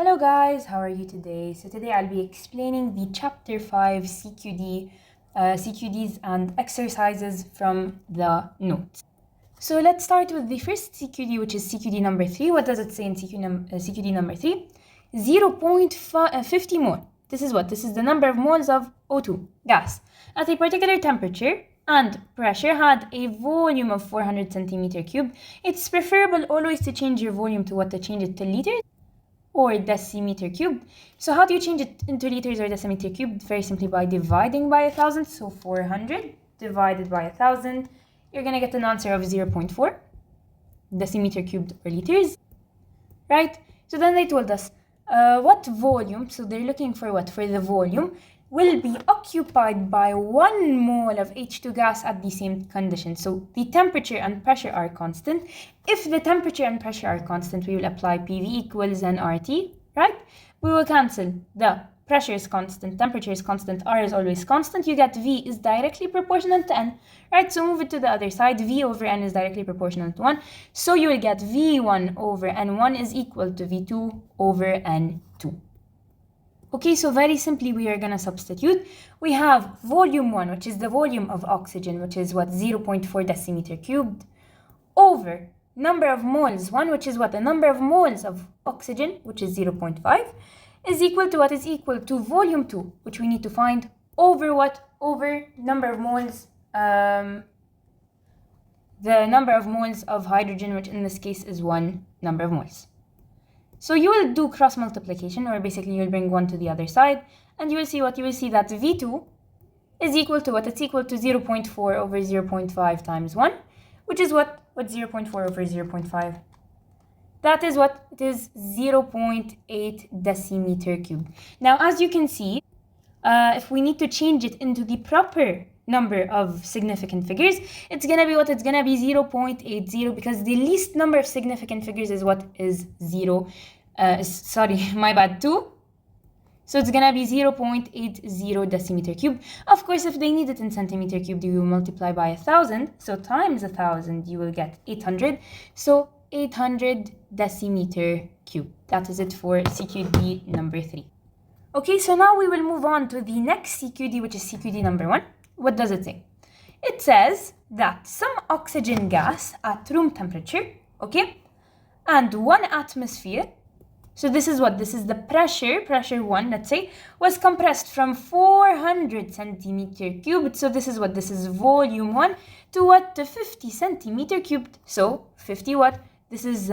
Hello guys, how are you today? So today I'll be explaining the chapter 5 CQDs and exercises from the notes. So let's start with the first CQD, which is CQD number 3. What does it say in CQD number 3? 0.50 mole. This is what? This is the number of moles of O2, gas, at a particular temperature and pressure had a volume of 400 centimeter cubed. It's preferable always to change your volume to what? To change it to liters or decimeter cubed. So how do you change it into liters or decimeter cubed? Very simply by dividing by 1,000. So 400 divided by 1,000, you're going to get an answer of 0.4 decimeter cubed or liters, right? So then they told us what volume, so they're looking for what? For the volume, will be occupied by 1 mole of H2 gas at the same condition. So the temperature and pressure are constant. If the temperature and pressure are constant, we will apply PV equals nRT, right? We will cancel the pressure is constant, temperature is constant, R is always constant. You get V is directly proportional to N, right? So move it to the other side. V over N is directly proportional to 1. So you will get V1 over N1 is equal to V2 over N2. Okay, so very simply we are going to substitute. We have volume 1, which is the volume of oxygen, which is what? 0.4 decimeter cubed, over number of moles 1, which is what? The number of moles of oxygen, which is 0.5, is equal to what? Is equal to volume 2, which we need to find, over what? Over number of moles, the number of moles of hydrogen, which in this case is 1 number of moles. So you will do cross multiplication, or basically you'll bring 1 to the other side, and you will see what? You will see that V2 is equal to what? It's equal to 0.4 over 0.5 times 1, which is what? What's 0.4 over 0.5? That is what? It is 0.8 decimeter cubed. Now, as you can see, if we need to change it into the proper number of significant figures, it's gonna be what? It's gonna be 0.80, because the least number of significant figures is what? Is 0. Sorry, my bad, 2. So it's gonna be 0.80 decimeter cubed. Of course, if they need it in centimeter cubed, you will multiply by 1,000. So times 1,000, you will get 800. So 800 decimeter cubed. That is it for CQD number 3. Okay, so now we will move on to the next CQD, which is CQD number 1. What does it say? It says that some oxygen gas at room temperature, okay, and 1 atmosphere, so this is what? This is the pressure 1, let's say, was compressed from 400 centimeter cubed. So this is what? This is volume 1 to what? To 50 centimeter cubed. So 50 what? This is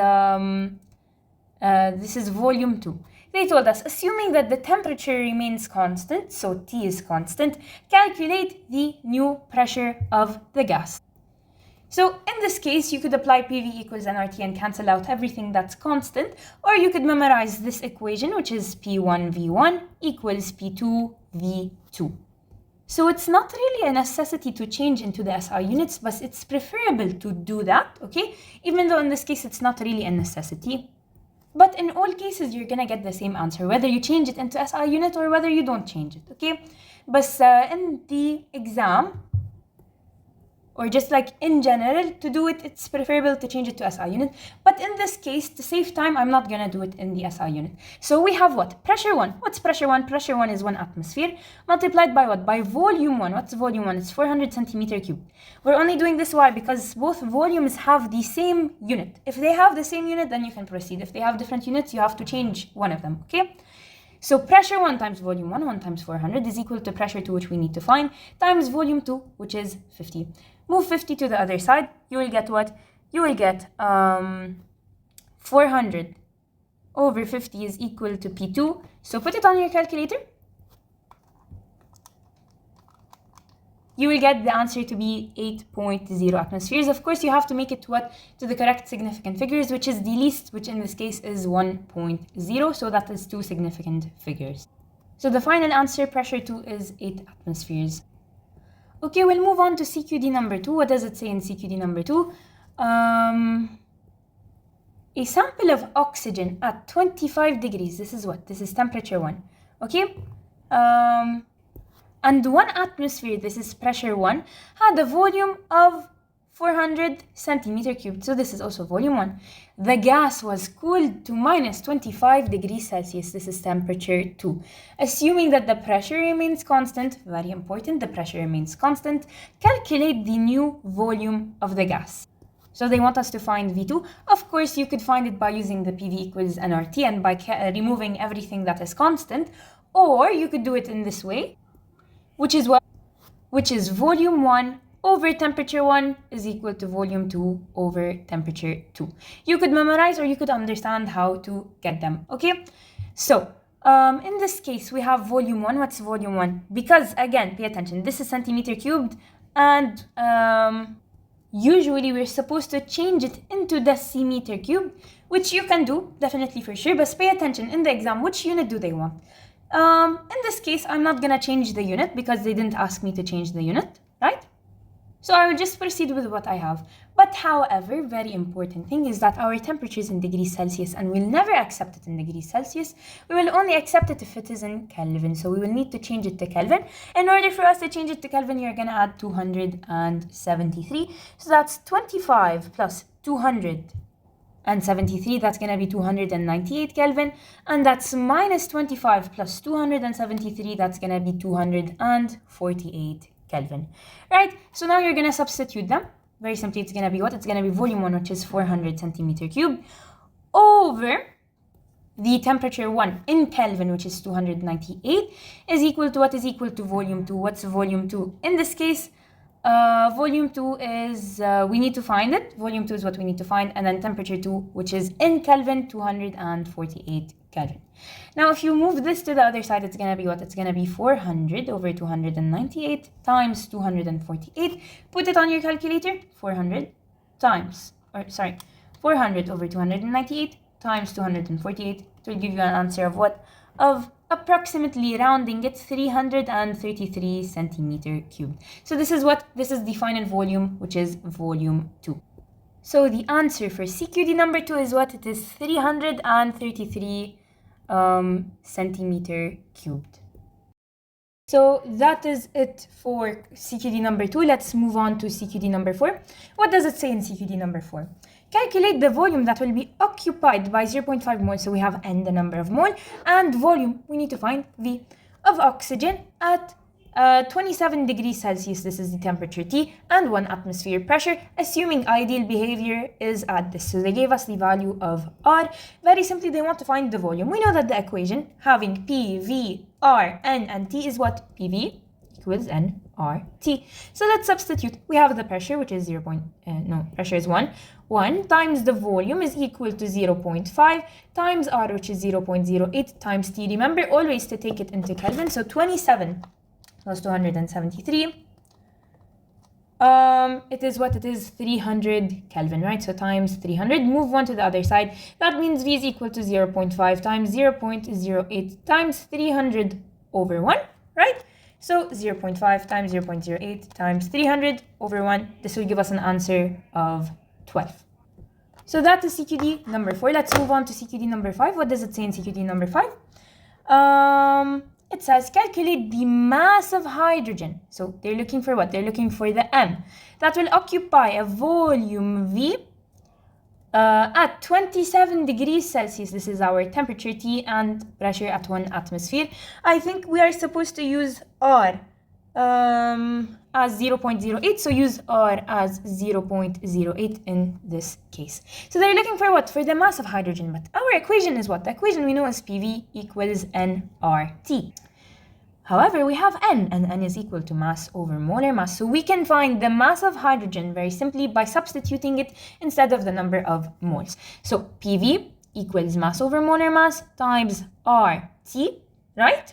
volume 2. They told us, assuming that the temperature remains constant, so T is constant, calculate the new pressure of the gas. So in this case, you could apply PV equals nRT and cancel out everything that's constant, or you could memorize this equation, which is P1V1 equals P2V2. So it's not really a necessity to change into the SI units, but it's preferable to do that, okay? Even though in this case, it's not really a necessity. But in all cases, you're going to get the same answer, whether you change it into SI unit or whether you don't change it, okay? But in the exam, or just like in general, to do it, it's preferable to change it to SI unit. But in this case, to save time, I'm not going to do it in the SI unit. So we have what? Pressure 1. What's pressure 1? Pressure 1 is 1 atmosphere multiplied by what? By volume 1. What's volume 1? It's 400 centimeter cubed. We're only doing this, why? Because both volumes have the same unit. If they have the same unit, then you can proceed. If they have different units, you have to change one of them, okay? So pressure 1 times volume 1 times 400 is equal to pressure 2, which we need to find, times volume 2, which is 50. Move 50 to the other side, you will get what? You will get 400 over 50 is equal to P2. So put it on your calculator. You will get the answer to be 8.0 atmospheres. Of course, you have to make it to what? To the correct significant figures, which is the least, which in this case is 1.0. So that is 2 significant figures. So the final answer, pressure 2, is 8 atmospheres. Okay, we'll move on to CQD number 2. What does it say in CQD number 2? A sample of oxygen at 25 degrees. This is what? This is temperature 1. Okay? And 1 atmosphere, this is pressure 1, had a volume of 400 centimeter cubed. So this is also volume 1. The gas was cooled to minus 25 degrees Celsius. This is temperature 2. Assuming that the pressure remains constant, very important, the pressure remains constant, calculate the new volume of the gas. So they want us to find V2. Of course, you could find it by using the PV equals nRT and by removing everything that is constant, or you could do it in this way, which is volume 1 over temperature 1 is equal to volume 2 over temperature 2. You could memorize or you could understand how to get them, okay? So, in this case, we have volume 1. What's volume 1? Because, again, pay attention, this is centimeter cubed, and usually we're supposed to change it into decimeter cubed, which you can do, definitely for sure, but pay attention, in the exam, which unit do they want? In this case, I'm not gonna change the unit because they didn't ask me to change the unit, right? So I will just proceed with what I have. But however, very important thing is that our temperature is in degrees Celsius and we'll never accept it in degrees Celsius. We will only accept it if it is in Kelvin. So we will need to change it to Kelvin. In order for us to change it to Kelvin, you're gonna add 273. So that's 25 plus 273, that's gonna be 298 Kelvin. And that's minus 25 plus 273, that's gonna be 248 Kelvin, right? So now you're gonna substitute them. Very simply, it's gonna be what? It's gonna be volume 1, which is 400 centimeter cubed, over the temperature 1 in Kelvin, which is 298, is equal to what? Is equal to volume 2. What's volume 2? In this case, volume 2 is, we need to find it. Volume 2 is what we need to find, and then temperature 2, which is in Kelvin, 248 Kelvin. Now, if you move this to the other side, it's going to be what? It's going to be 400 over 298 times 248. Put it on your calculator. 400 over 298 times 248. It will give you an answer of what? Of approximately, rounding it, 333 centimeter cubed. So this is what? This is the final volume, which is volume 2. So the answer for CQD number 2 is what? It is 333 centimeter cubed. So that is it for CQD number 2. Let's move on to CQD number 4. What does it say in CQD number 4? Calculate the volume that will be occupied by 0.5 mole. So we have N, the number of mole, and volume, we need to find V, of oxygen at 27 degrees Celsius, this is the temperature T, and 1 atmosphere pressure, assuming ideal behavior is at this. So they gave us the value of R. Very simply, they want to find the volume. We know that the equation having P, V, R, N, and T is what? PV equals N, R, T. So let's substitute. We have the pressure, which is pressure is 1. 1 times the volume is equal to 0.5 times R, which is 0.08 times T. Remember always to take it into Kelvin. So 27 plus 273. It is what? It is 300 Kelvin, right? So times 300. Move 1 to the other side. That means V is equal to 0.5 times 0.08 times 300 over 1, right? So 0.5 times 0.08 times 300 over 1. This will give us an answer of 12. So that is CQD number 4. Let's move on to CQD number 5. What does it say in CQD number 5? It says calculate the mass of hydrogen. So they're looking for what? They're looking for the M that will occupy a volume V at 27 degrees Celsius. This is our temperature T and pressure at 1 atmosphere. I think we are supposed to use R as 0.08, so use R as 0.08 in this case. So they're looking for what? For the mass of hydrogen, but our equation is what? The equation we know is PV equals nRT. However, we have N, and N is equal to mass over molar mass. So we can find the mass of hydrogen very simply by substituting it instead of the number of moles. So PV equals mass over molar mass times RT, right?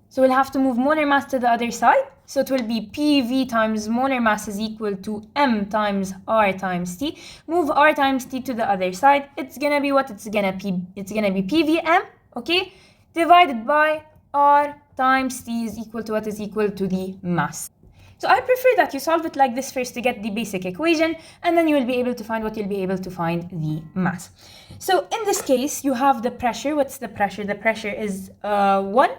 So we'll have to move molar mass to the other side. So it will be PV times molar mass is equal to M times R times T. Move R times T to the other side. It's gonna be what? It's gonna be PVM, okay? Divided by R times T is equal to what? Is equal to the mass. So I prefer that you solve it like this first to get the basic equation, and then you will be able to find what? You'll be able to find the mass. So in this case, you have the pressure. What's the pressure? The pressure is 1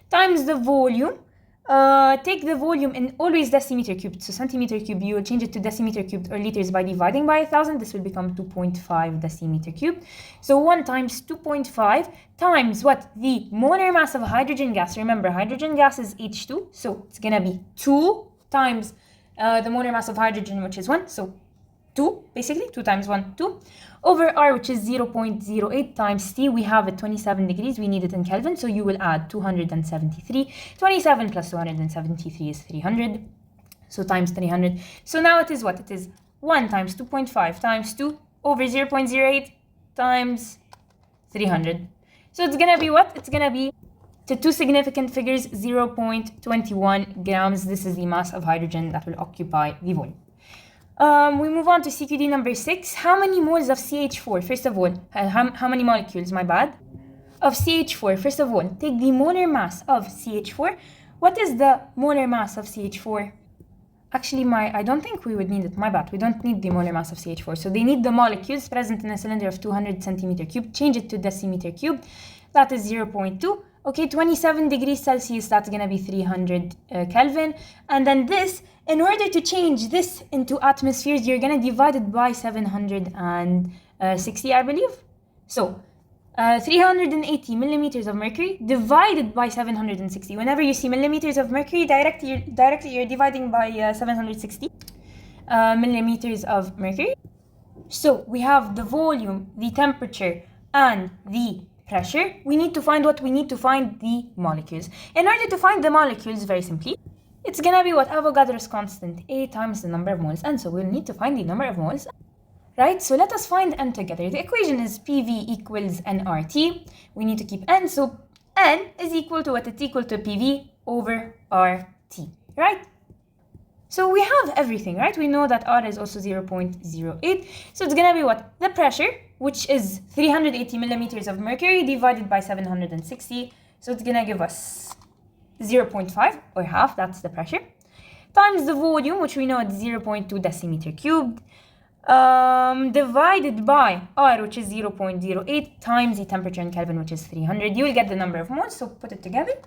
times the volume. take the volume in always decimeter cubed. So centimeter cubed, you will change it to decimeter cubed or liters by dividing by 1,000. This will become 2.5 decimeter cubed. So 1 times 2.5 times what? The molar mass of hydrogen gas. Remember, hydrogen gas is H2. So it's going to be 2 times the molar mass of hydrogen, which is 1. So 2, basically, 2 times 1, 2, over R, which is 0.08 times T. We have it 27 degrees. We need it in Kelvin, so you will add 273. 27 plus 273 is 300, so times 300. So now it is what? It is 1 times 2.5 times 2 over 0.08 times 300. So it's going to be what? It's going to be the two significant figures, 0.21 grams. This is the mass of hydrogen that will occupy the volume. We move on to CQD number 6. How many moles of CH4? First of all, how many molecules, my bad, of CH4? First of all, take the molar mass of CH4. What is the molar mass of CH4? Actually, I don't think we would need it, my bad. We don't need the molar mass of CH4. So they need the molecules present in a cylinder of 200 centimeter cubed. Change it to decimeter cubed. That is 0.2. Okay, 27 degrees Celsius, that's going to be 300 Kelvin. And then this, in order to change this into atmospheres, you're going to divide it by 760, I believe. So 380 millimeters of mercury divided by 760. Whenever you see millimeters of mercury, directly you're dividing by 760 millimeters of mercury. So we have the volume, the temperature, and the pressure. We need to find what? We need to find the molecules. In order to find the molecules, very simply, it's gonna be what? Avogadro's constant, A times the number of moles. And so we'll need to find the number of moles, right? So let us find N together. The equation is PV equals nRT. We need to keep N, so N is equal to what? It's equal to PV over RT, right? So we have everything, right? We know that R is also 0.08. So it's gonna be what? The pressure, which is 380 millimeters of mercury divided by 760. So it's gonna give us 0.5 or half, that's the pressure, times the volume, which we know is 0.2 decimeter cubed, divided by R, which is 0.08, times the temperature in Kelvin, which is 300. You will get the number of moles, so put it together.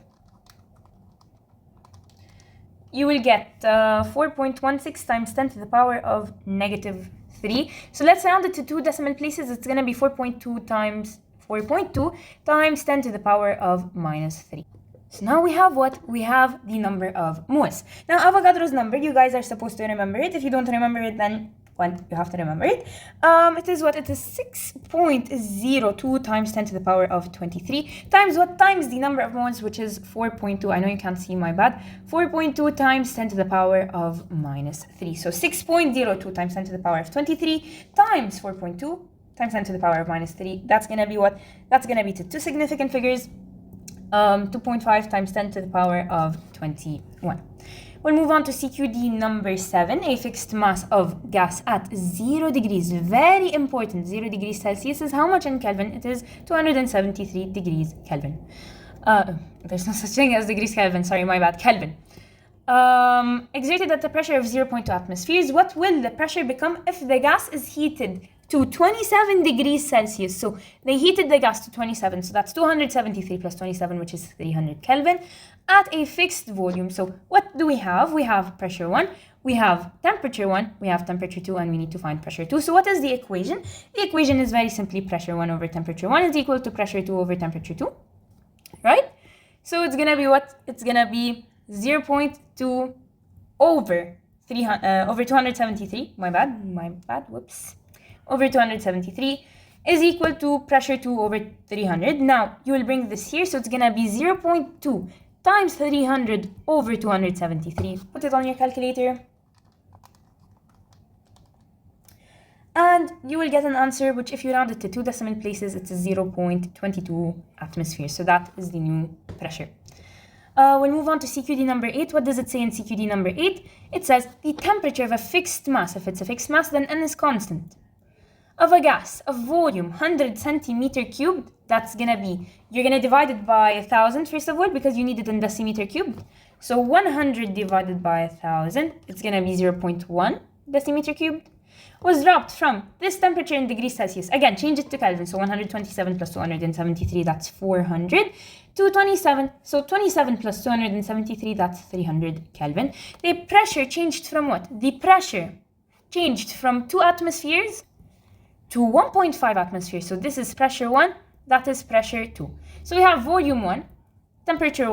You will get 4.16 times 10 to the power of -3. So let's round it to 2 decimal places. It's going to be 4.2 times 4.2 times 10 to the power of -3. So now we have what? We have the number of moles. Now Avogadro's number, you guys are supposed to remember it. If you don't remember it, then you have to remember it. It is what? It is 6.02 times 10 to the power of 23 times what? Times the number of moles, which is 4.2. I know you can't see, my bad. 4.2 times 10 to the power of -3. So 6.02 times 10 to the power of 23 times 4.2 times 10 to the power of -3. That's going to be what? That's going to be two significant figures. 2.5 times 10 to the power of 21. We'll move on to CQD number 7, a fixed mass of gas at 0 degrees. Very important. 0 degrees Celsius is how much in Kelvin? It is 273 degrees Kelvin. There's no such thing as degrees Kelvin. Sorry, my bad. Kelvin. Exerted at the pressure of 0.2 atmospheres. What will the pressure become if the gas is heated to 27 degrees Celsius? So they heated the gas to 27, so that's 273 plus 27, which is 300 Kelvin, at a fixed volume. So what do we have? We have pressure 1, we have temperature 1, we have temperature 2, and we need to find pressure 2. So what is the equation? The equation is very simply pressure 1 over temperature 1 is equal to pressure 2 over temperature 2, right? So it's going to be what? It's going to be 0.2 over 273, my bad, whoops, over 273 is equal to pressure 2 over 300. Now, you will bring this here, so it's going to be 0.2 times 300 over 273. Put it on your calculator. And you will get an answer, which if you round it to 2 decimal places, it's 0.22 atmospheres. So that is the new pressure. We'll move on to CQD number 8. What does it say in CQD number 8? It says the temperature of a fixed mass. If it's a fixed mass, then N is constant. Of a gas of volume 100 centimeter cubed, that's gonna be, you're gonna divide it by 1,000 first of all, because you need it in decimeter cubed. So 100 divided by 1,000, it's gonna be 0.1 decimeter cubed. was dropped from this temperature in degrees Celsius. Again, change it to Kelvin. So 127 plus 273, that's 400. 227, so 27 plus 273, that's 300 Kelvin. The pressure changed from what? The pressure changed from 2 atmospheres to 1.5 atmospheres. So this is pressure 1, that is pressure 2. So we have volume 1, temperature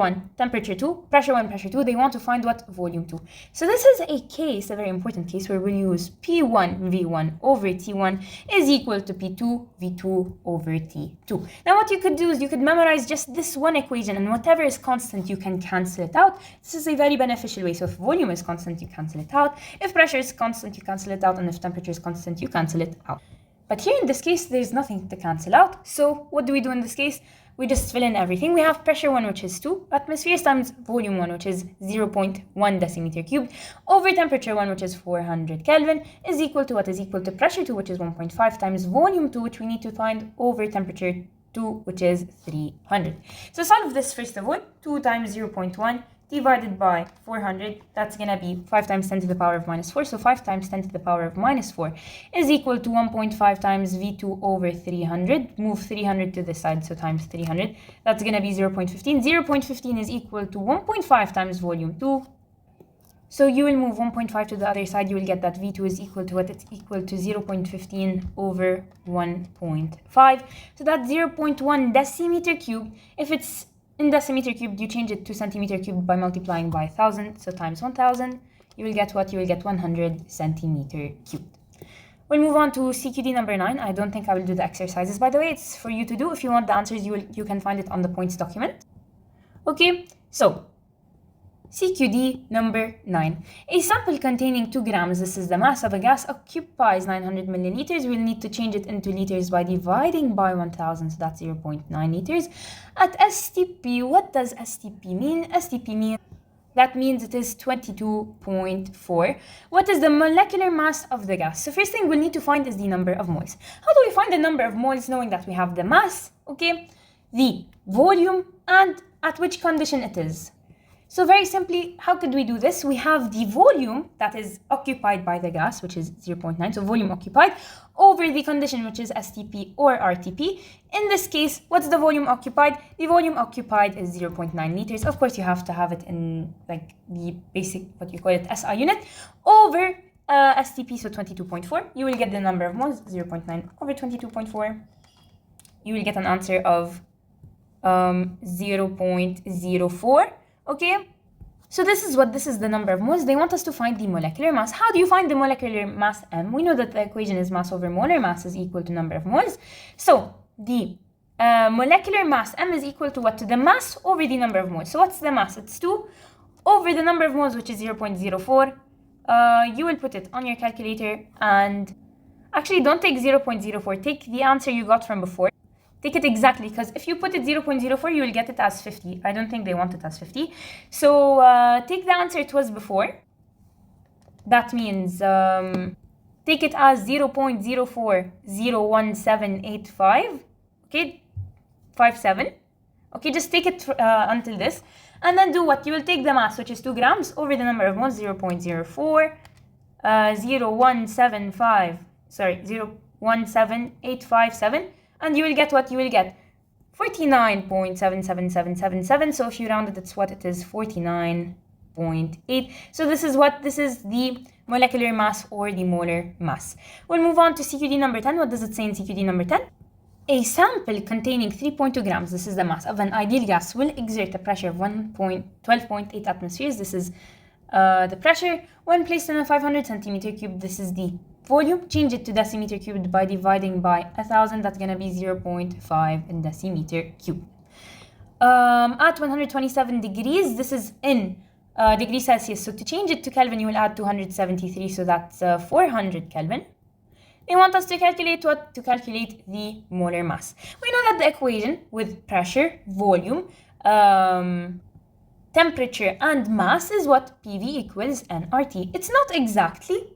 2, pressure 1, pressure 2. They want to find what? Volume 2. So this is a case, a very important case, where we'll use P1 V1 over T1 is equal to P2 V2 over T2. Now what you could do is you could memorize just this one equation, and whatever is constant, you can cancel it out. This is a very beneficial way. So if volume is constant, you cancel it out. If pressure is constant, you cancel it out. And if temperature is constant, you cancel it out. But here in this case, there's nothing to cancel out. So what do we do in this case? We just fill in everything. We have pressure 1, which is 2 atmospheres, times volume 1, which is 0.1 decimeter cubed, over temperature 1, which is 400 Kelvin, is equal to what? Is equal to pressure 2, which is 1.5, times volume 2, which we need to find, over temperature 2, which is 300. So solve this first of all. 2 times 0.1 divided by 400, that's going to be 5 times 10 to the power of minus 4. So 5 times 10 to the power of minus 4 is equal to 1.5 times V2 over 300. Move 300 to the side, so times 300. That's going to be 0.15. 0.15 is equal to 1.5 times volume 2. So you will move 1.5 to the other side. You will get that V2 is equal to what? It's equal to 0.15 over 1.5. So that's 0.1 decimeter cubed. If it's in decimeter cubed, you change it to centimeter cubed by multiplying by 1,000. So times 1,000, you will get what? You will get 100 centimeter cubed. We'll move on to CQD number 9. I don't think I will do the exercises, by the way. It's for you to do. If you want the answers, you can find it on the points document. Okay, so CQD number 9. A sample containing 2 grams, this is the mass of a gas, occupies 900 milliliters. We'll need to change it into liters by dividing by 1,000, so that's 0.9 liters. At STP, what does STP mean? STP means, that means it is 22.4. What is the molecular mass of the gas? So first thing we'll need to find is the number of moles. How do we find the number of moles knowing that we have the mass, okay, the volume, and at which condition it is? So very simply, how could we do this? We have the volume that is occupied by the gas, which is 0.9, so volume occupied, over the condition, which is STP or RTP. In this case, what's the volume occupied? The volume occupied is 0.9 liters. Of course, you have to have it in like the basic, what you call it, SI unit, over STP, so 22.4. You will get the number of moles, 0.9 over 22.4. You will get an answer of 0.04. Okay, so this is the number of moles. They want us to find the molecular mass. How do you find the molecular mass M? We know that the equation is mass over molar mass is equal to number of moles. So the molecular mass M is equal to what? To the mass over the number of moles. So what's the mass? It's 2 over the number of moles, which is 0.04. You will put it on your calculator, and actually don't take 0.04. Take the answer you got from before. Take it exactly, because if you put it 0.04, you will get it as 50. I don't think they want it as 50. So take the answer it was before. That means take it as 0.040175. Okay, 57. Okay, just take it until this. And then do what? You will take the mass, which is 2 grams, over the number of moles, 0.17857. And you will get what? You will get 49.77777. So if you round it, it's what it is, 49.8. So this is the molecular mass or the molar mass. We'll move on to CQD number 10. What does it say in CQD number 10? A sample containing 3.2 grams, this is the mass of an ideal gas, will exert a pressure of 12.8 atmospheres. This is the pressure. When placed in a 500 centimeter cube, this is the volume. Change it to decimeter cubed by dividing by 1,000. That's going to be 0.5 in decimeter cubed. At 127 degrees, this is in degrees Celsius. So to change it to Kelvin, you will add 273. So that's 400 Kelvin. They want us to calculate what? To calculate the molar mass. We know that the equation with pressure, volume, temperature, and mass is what? PV equals nRT. It's not exactly,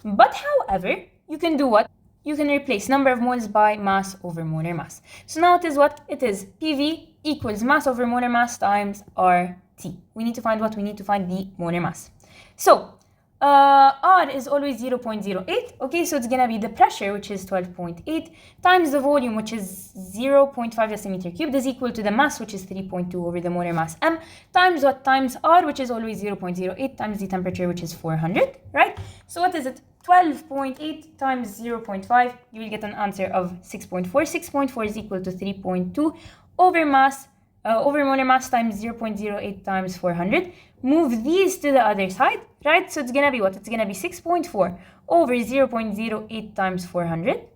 but however, you can do what? You can replace number of moles by mass over molar mass. So now it is what? It is PV equals mass over molar mass times RT. We need to find what? We need to find the molar mass. So R is always 0.08. Okay, so it's gonna be the pressure, which is 12.8, times the volume, which is 0.5 decimeter cubed, is equal to the mass, which is 3.2 over the molar mass m, times what? Times R, which is always 0.08, times the temperature, which is 400, right? So what is it? 12.8 times 0.5, you will get an answer of 6.4. 6.4 is equal to 3.2 over mass, over molar mass times 0.08 times 400. Move these to the other side, right? So it's gonna be what? It's gonna be 6.4 over 0.08 times 400.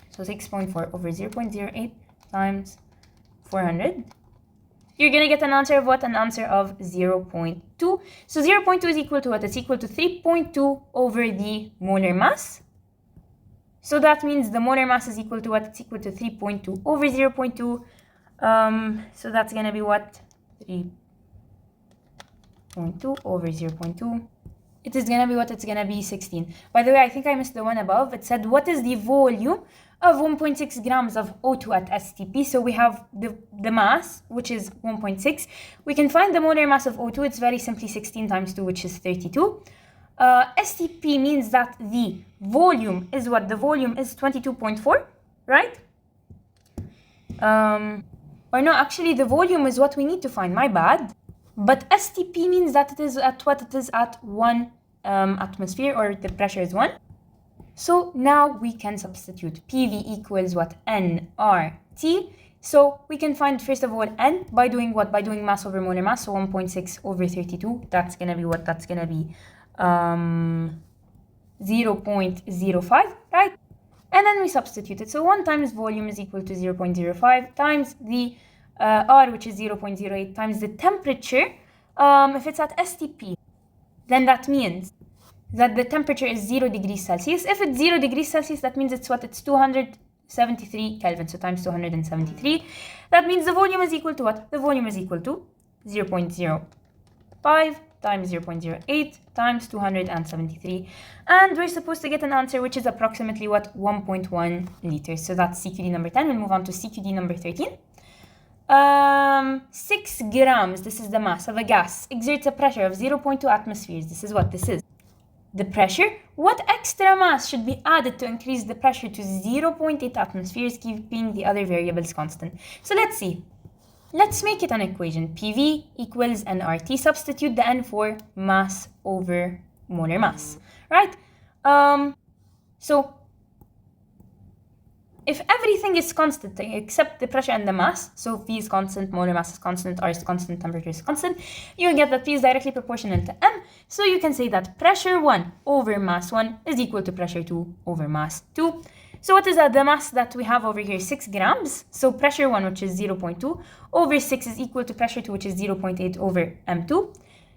So 6.4 over 0.08 times 400. You're gonna get an answer of what? An answer of 0.2. So 0.2 is equal to what? It's equal to 3.2 over the molar mass. So that means the molar mass is equal to what? It's equal to 3.2 over 0.2. So that's gonna be what? 3.2 over 0.2. It is gonna be what? It's gonna be 16. By the way, I think I missed the one above. It said, what is the volume of 1.6 grams of O2 at STP? So we have the mass, which is 1.6. We can find the molar mass of O2. It's very simply 16 times 2, which is 32. STP means that the volume is what? The volume is 22.4, right? Or no, actually the volume is what we need to find, my bad. But STP means that it is at what? It is at 1 atmosphere, or the pressure is 1. So now we can substitute PV equals what? nRT. So we can find, first of all, N by doing what? By doing mass over molar mass. So 1.6 over 32. That's going to be what? That's going to be 0.05, right? And then we substitute it. So 1 times volume is equal to 0.05 times the R, which is 0.08, times the temperature. If it's at STP, then that means that the temperature is 0 degrees Celsius. If it's 0 degrees Celsius, that means it's what? It's 273 Kelvin. So times 273. That means the volume is equal to what? The volume is equal to 0.05 times 0.08 times 273. And we're supposed to get an answer which is approximately what? 1.1 liters. So that's CQD number 10. We'll move on to CQD number 13. 6 grams, this is the mass of a gas, exerts a pressure of 0.2 atmospheres. This is what this is. The pressure. What extra mass should be added to increase the pressure to 0.8 atmospheres, keeping the other variables constant? So let's see. Let's make it an equation. PV equals nRT. Substitute the N for mass over molar mass, right? So if everything is constant except the pressure and the mass, so V is constant, molar mass is constant, R is constant, temperature is constant, you get that P is directly proportional to M. So you can say that pressure 1 over mass 1 is equal to pressure 2 over mass 2. So what is that? The mass that we have over here, 6 grams. So pressure 1, which is 0.2, over 6 is equal to pressure 2, which is 0.8 over M2.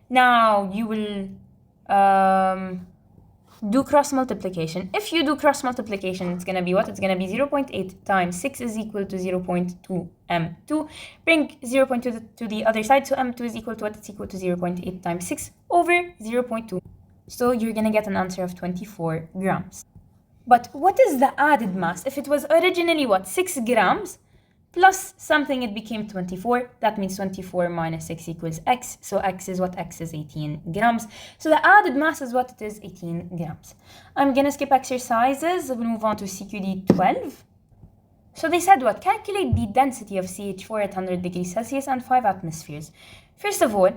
Now you will do cross multiplication. If you do cross multiplication, it's going to be what? It's going to be 0.8 times 6 is equal to 0.2 M2. Bring 0.2 to the other side. So M2 is equal to what? It's equal to 0.8 times 6 over 0.2. So you're going to get an answer of 24 grams. But what is the added mass? If it was originally what? 6 grams plus something, it became 24. That means 24 minus 6 equals X. So X is what? X is 18 grams. So the added mass is what? It is 18 grams. I'm going to skip exercises. We'll move on to CQD 12. So they said what? Calculate the density of CH4 at 100 degrees Celsius and 5 atmospheres. First of all,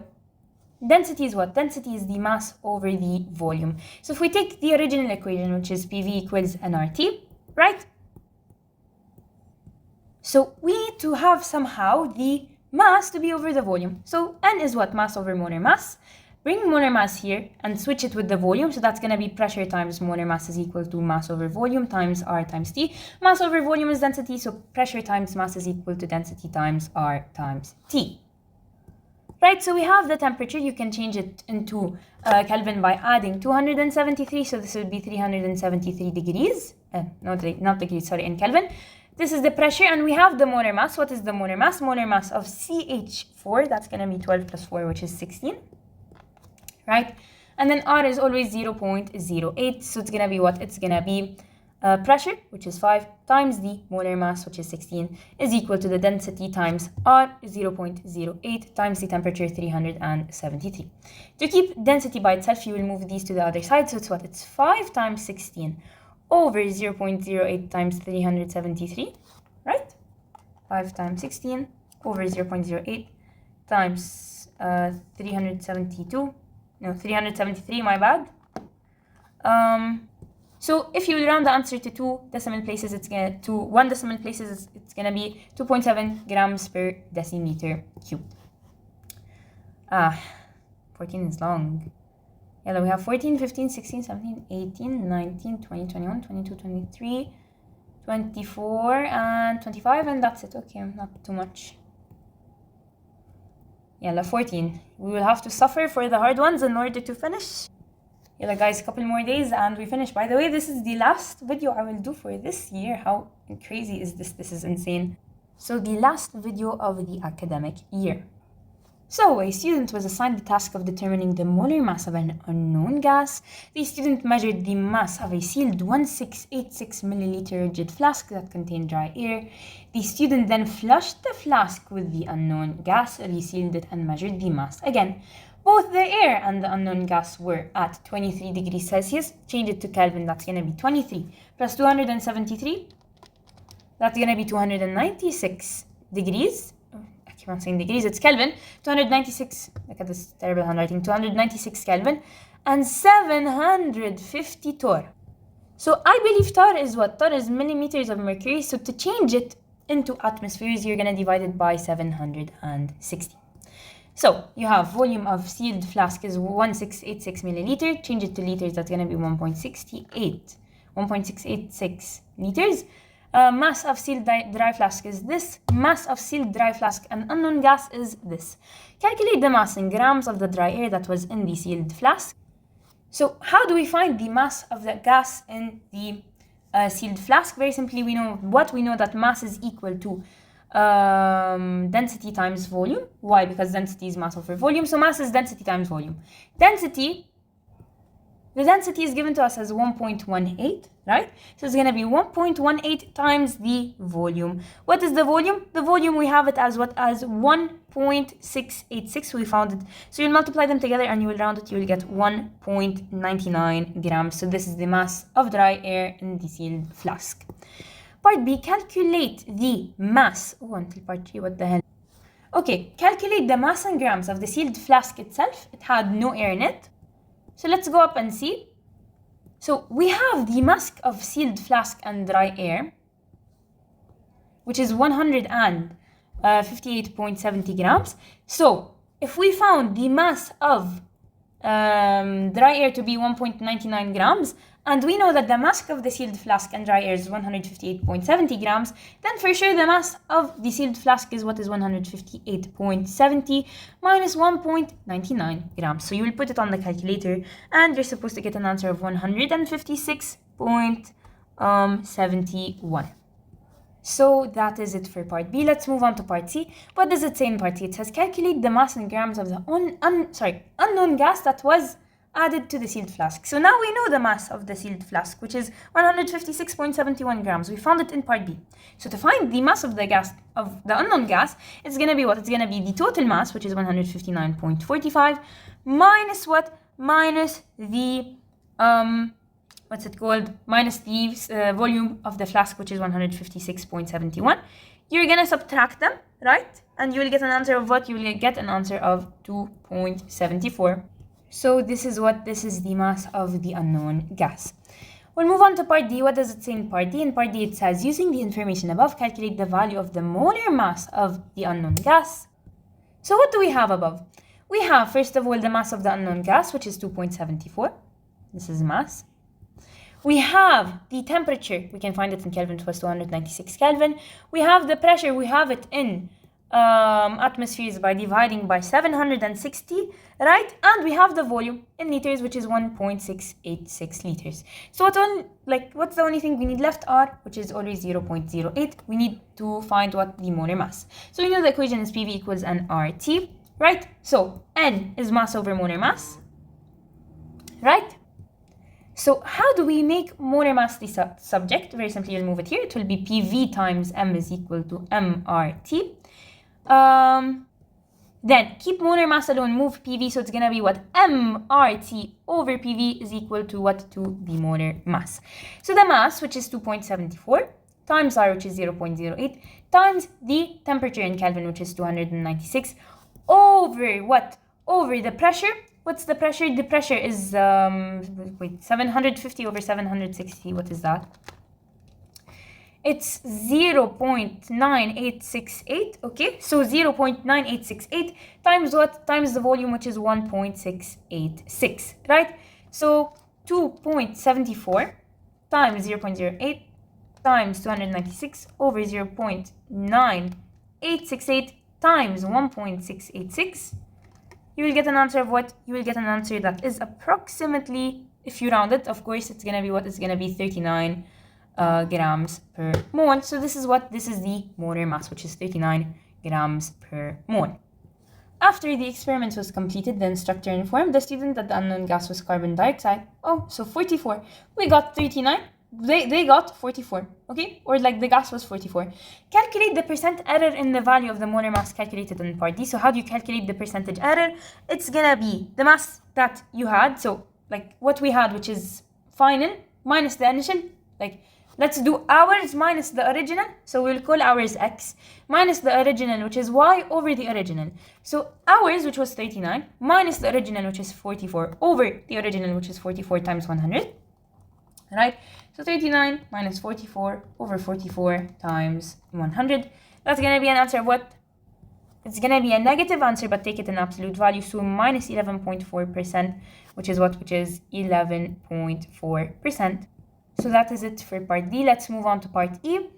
density is what? Density is the mass over the volume. So if we take the original equation, which is PV equals nRT, right? So we need to have somehow the mass to be over the volume. So N is what? Mass over molar mass. Bring molar mass here and switch it with the volume. So that's going to be pressure times molar mass is equal to mass over volume times R times T. Mass over volume is density. So pressure times mass is equal to density times R times T. Right, so we have the temperature. You can change it into Kelvin by adding 273. So this would be 373 degrees. Not degrees, sorry, in Kelvin. This is the pressure, and we have the molar mass. What is the molar mass? Molar mass of CH4, that's going to be 12 plus 4, which is 16. Right? And then R is always 0.08. So it's going to be what? It's going to be pressure, which is 5, times the molar mass, which is 16, is equal to the density times R, 0.08, times the temperature, 373. To keep density by itself, you will move these to the other side. So it's what? It's 5 times 16 over 0.08 times 373, right? 5 times 16 over 0.08 times 373, my bad. So if you round the answer to 2 decimal places, it's gonna to 1 decimal places, it's gonna be 2.7 grams per decimeter cubed. 14 is long. Yeah, we have 14, 15, 16, 17, 18, 19, 20, 21, 22, 23, 24, and 25, and that's it. Okay, not too much. Yeah, 14. We will have to suffer for the hard ones in order to finish. Yeah, guys, a couple more days and we finish. By the way, this is the last video I will do for this year. How crazy is this? This is insane. So the last video of the academic year. So a student was assigned the task of determining the molar mass of an unknown gas. The student measured the mass of a sealed 1686 milliliter rigid flask that contained dry air. The student then flushed the flask with the unknown gas, resealed it, and measured the mass again. Both the air and the unknown gas were at 23 degrees Celsius. Change it to Kelvin, that's going to be 23 plus 273. That's going to be 296 degrees. I keep on saying degrees, it's Kelvin. 296, look at this terrible handwriting, 296 Kelvin. And 750 torr. So I believe torr is what? Torr is millimeters of mercury. So to change it into atmospheres, you're going to divide it by 760. So you have volume of sealed flask is 1686 milliliter. Change it to liters, that's going to be 1.686 liters. Mass of sealed dry flask is this. Mass of sealed dry flask and unknown gas is this. Calculate the mass in grams of the dry air that was in the sealed flask. So how do we find the mass of the gas in the sealed flask? Very simply, we know that mass is equal to density times volume. Why? Because density is mass over volume. So mass is density times volume. The density is given to us as 1.18, right? So it's going to be 1.18 times the volume. What is the volume? The volume, we have it as what? As 1.686. We found it. So you'll multiply them together and you will round it. You will get 1.99 grams. So this is the mass of dry air in the sealed flask. Part B, calculate the mass. Oh, until part G, what the hell? Okay, calculate the mass in grams of the sealed flask itself. It had no air in it. So let's go up and see. So we have the mass of sealed flask and dry air, which is 158.70 grams. So if we found the mass of dry air to be 1.99 grams, and we know that the mass of the sealed flask and dry air is 158.70 grams, then for sure the mass of the sealed flask is what? Is 158.70 minus 1.99 grams. So you will put it on the calculator and you're supposed to get an answer of 156.71. So that is it for part B. Let's move on to part C. What does it say in part C? It says calculate the mass in grams of the unknown gas that was added to the sealed flask. So now we know the mass of the sealed flask, which is 156.71 grams. We found it in part B. So to find the mass of the gas, of the unknown gas, it's going to be what? It's going to be the total mass, which is 159.45, minus what? Minus the minus the volume of the flask, which is 156.71. You're going to subtract them, right? And you will get an answer of what? You will get an answer of 2.74. So this is the mass of the unknown gas. We'll move on to part D. What does it say in part D? In part D, it says, using the information above, calculate the value of the molar mass of the unknown gas. So what do we have above? We have, first of all, the mass of the unknown gas, which is 2.74. This is mass. We have the temperature. We can find it in Kelvin. It was 296 Kelvin. We have the pressure. We have it in atmospheres by dividing by 760, right? And we have the volume in liters, which is 1.686 liters. So what's the only thing we need left? R, which is always 0.08. We need to find what? The molar mass. So we know the equation is PV equals nRT, right? So N is mass over molar mass, right? So how do we make molar mass the subject? Very simply, you'll move it here. It will be PV times M is equal to MRT. Then keep molar mass alone, move PV, so it's gonna be what? MRT over PV is equal to what? To the molar mass. So the mass, which is 2.74, times R, which is 0.08, times the temperature in Kelvin, which is 296, over what? Over the pressure. What's the pressure? The pressure is, 750 over 760, what is that? It's 0.9868, okay? So 0.9868 times what? Times the volume, which is 1.686, right? So 2.74 times 0.08 times 296 over 0.9868 times 1.686. You will get an answer of what? You will get an answer that is approximately, if you round it, of course, it's gonna be what? It's gonna be 39 grams per mole. So this is what? This is the molar mass, which is 39 grams per mole. After the experiment was completed, the instructor informed the student that the unknown gas was carbon dioxide. Oh, so 44. We got 39. They got 44, okay? Or like the gas was 44. Calculate the percent error in the value of the molar mass calculated in part D. So how do you calculate the percentage error? It's gonna be the mass that you had. So like what we had, which is final, minus the initial. Like let's do ours minus the original. So we'll call ours X, minus the original, which is Y, over the original. So ours, which was 39, minus the original, which is 44, over the original, which is 44 times 100. Right? So 39 minus 44 over 44 times 100. That's going to be an answer of what? It's going to be a negative answer, but take it in absolute value. So minus 11.4%, which is what? Which is 11.4%. So that is it for part D. Let's move on to part E.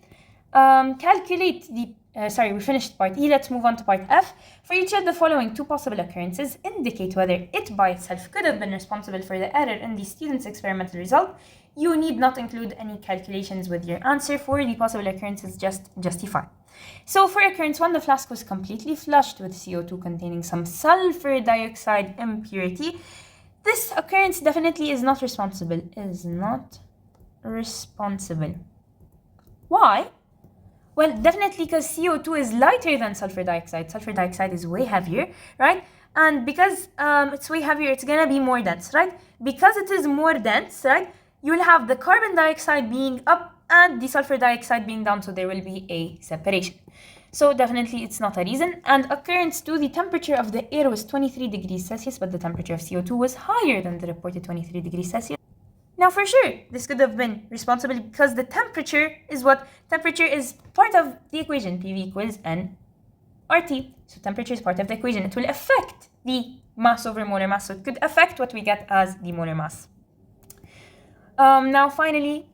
Calculate the we finished part E. Let's move on to part F. For each of the following two possible occurrences, indicate whether it by itself could have been responsible for the error in the student's experimental result. You need not include any calculations with your answer. For the possible occurrences, just justify. So for occurrence 1, the flask was completely flushed with CO2 containing some sulfur dioxide impurity. This occurrence definitely is not responsible. Is not responsible. Why? Well, definitely because CO2 is lighter than sulfur dioxide. Sulfur dioxide is way heavier, right? And because it's way heavier, it's gonna be more dense, right? Because it is more dense, right? You will have the carbon dioxide being up and the sulfur dioxide being down, so there will be a separation. So definitely it's not a reason. And occurrence 2, the temperature of the air was 23 degrees Celsius, but the temperature of CO2 was higher than the reported 23 degrees Celsius. Now for sure, this could have been responsible because the temperature is what? Temperature is part of the equation, PV equals nRT. So temperature is part of the equation. It will affect the mass over molar mass, so it could affect what we get as the molar mass. Now finally,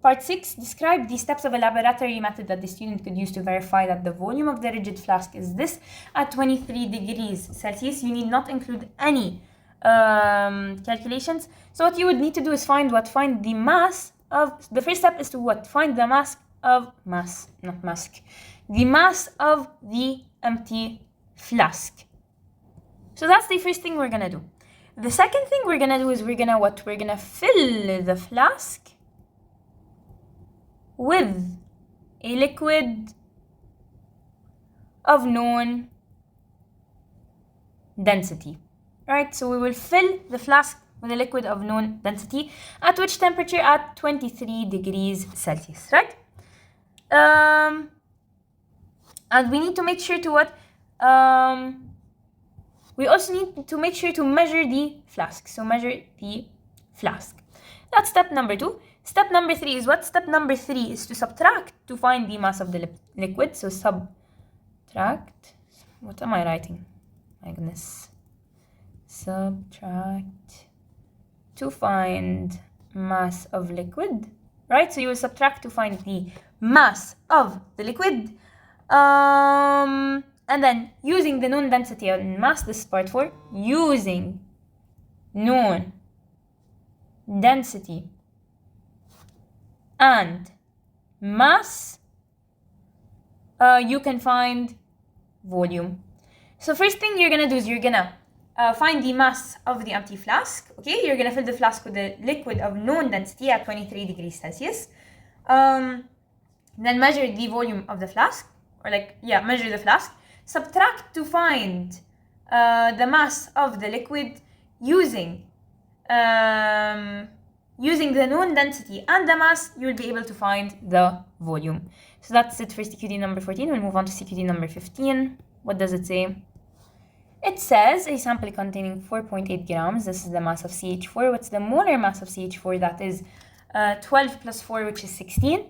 part 6, describe the steps of a laboratory method that the student could use to verify that the volume of the rigid flask is this at 23 degrees Celsius. You need not include any calculations. So what you would need to do is find the mass of, the first step is to what? Find the mass of, the mass of the empty flask. So that's the first thing we're gonna do. The second thing we're gonna do is we're gonna fill the flask with a liquid of known density. Right, so we will fill the flask with a liquid of known density. At which temperature? At 23 degrees Celsius, right? And we need to make sure to what? We also need to make sure to measure the flask. So measure the flask. That's step number 2. Step number 3 is what? Step number 3 is to subtract to find the mass of the liquid. So subtract. What am I writing? My goodness. Subtract to find mass of liquid, right? So you will subtract to find the mass of the liquid, and then using the known density and mass, this is part 4, using known density and mass, you can find volume. So first thing you're gonna do is you're gonna find the mass of the empty flask. Okay, you're gonna fill the flask with a liquid of known density at 23 degrees Celsius. Then measure the volume of the flask, or measure the flask. Subtract to find the mass of the liquid using the known density and the mass. You'll be able to find the volume. So that's it for CQD number 14. We'll move on to CQD number 15. What does it say? It says a sample containing 4.8 grams. This is the mass of CH4. What's the molar mass of CH4? That is 12 plus 4, which is 16.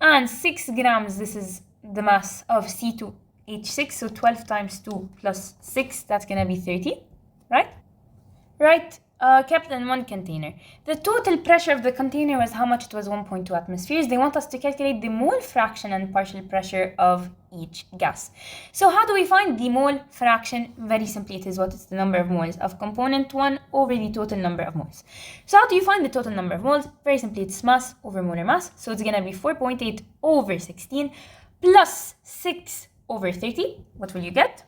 And 6 grams, this is the mass of C2H6. So 12 times 2 plus 6, that's going to be 30, right? Right. Kept in one container. The total pressure of the container was how much? It was 1.2 atmospheres. They want us to calculate the mole fraction and partial pressure of each gas. So how do we find the mole fraction? Very simply, it is what is the number of moles of component 1 over the total number of moles. So how do you find the total number of moles? Very simply, it's mass over molar mass. So it's going to be 4.8 over 16 plus 6 over 30. What will you get?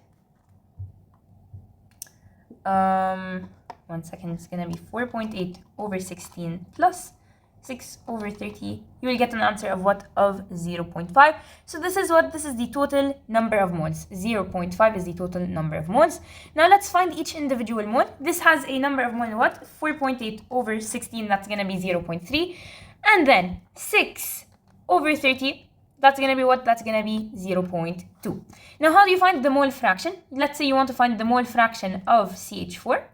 1 second, it's going to be 4.8 over 16 plus 6 over 30. You will get an answer of what? Of 0.5. So this is the total number of moles. 0.5 is the total number of moles. Now let's find each individual mole. This has a number of mole, what? 4.8 over 16, that's going to be 0.3. And then 6 over 30, that's going to be what? That's going to be 0.2. Now how do you find the mole fraction? Let's say you want to find the mole fraction of CH4.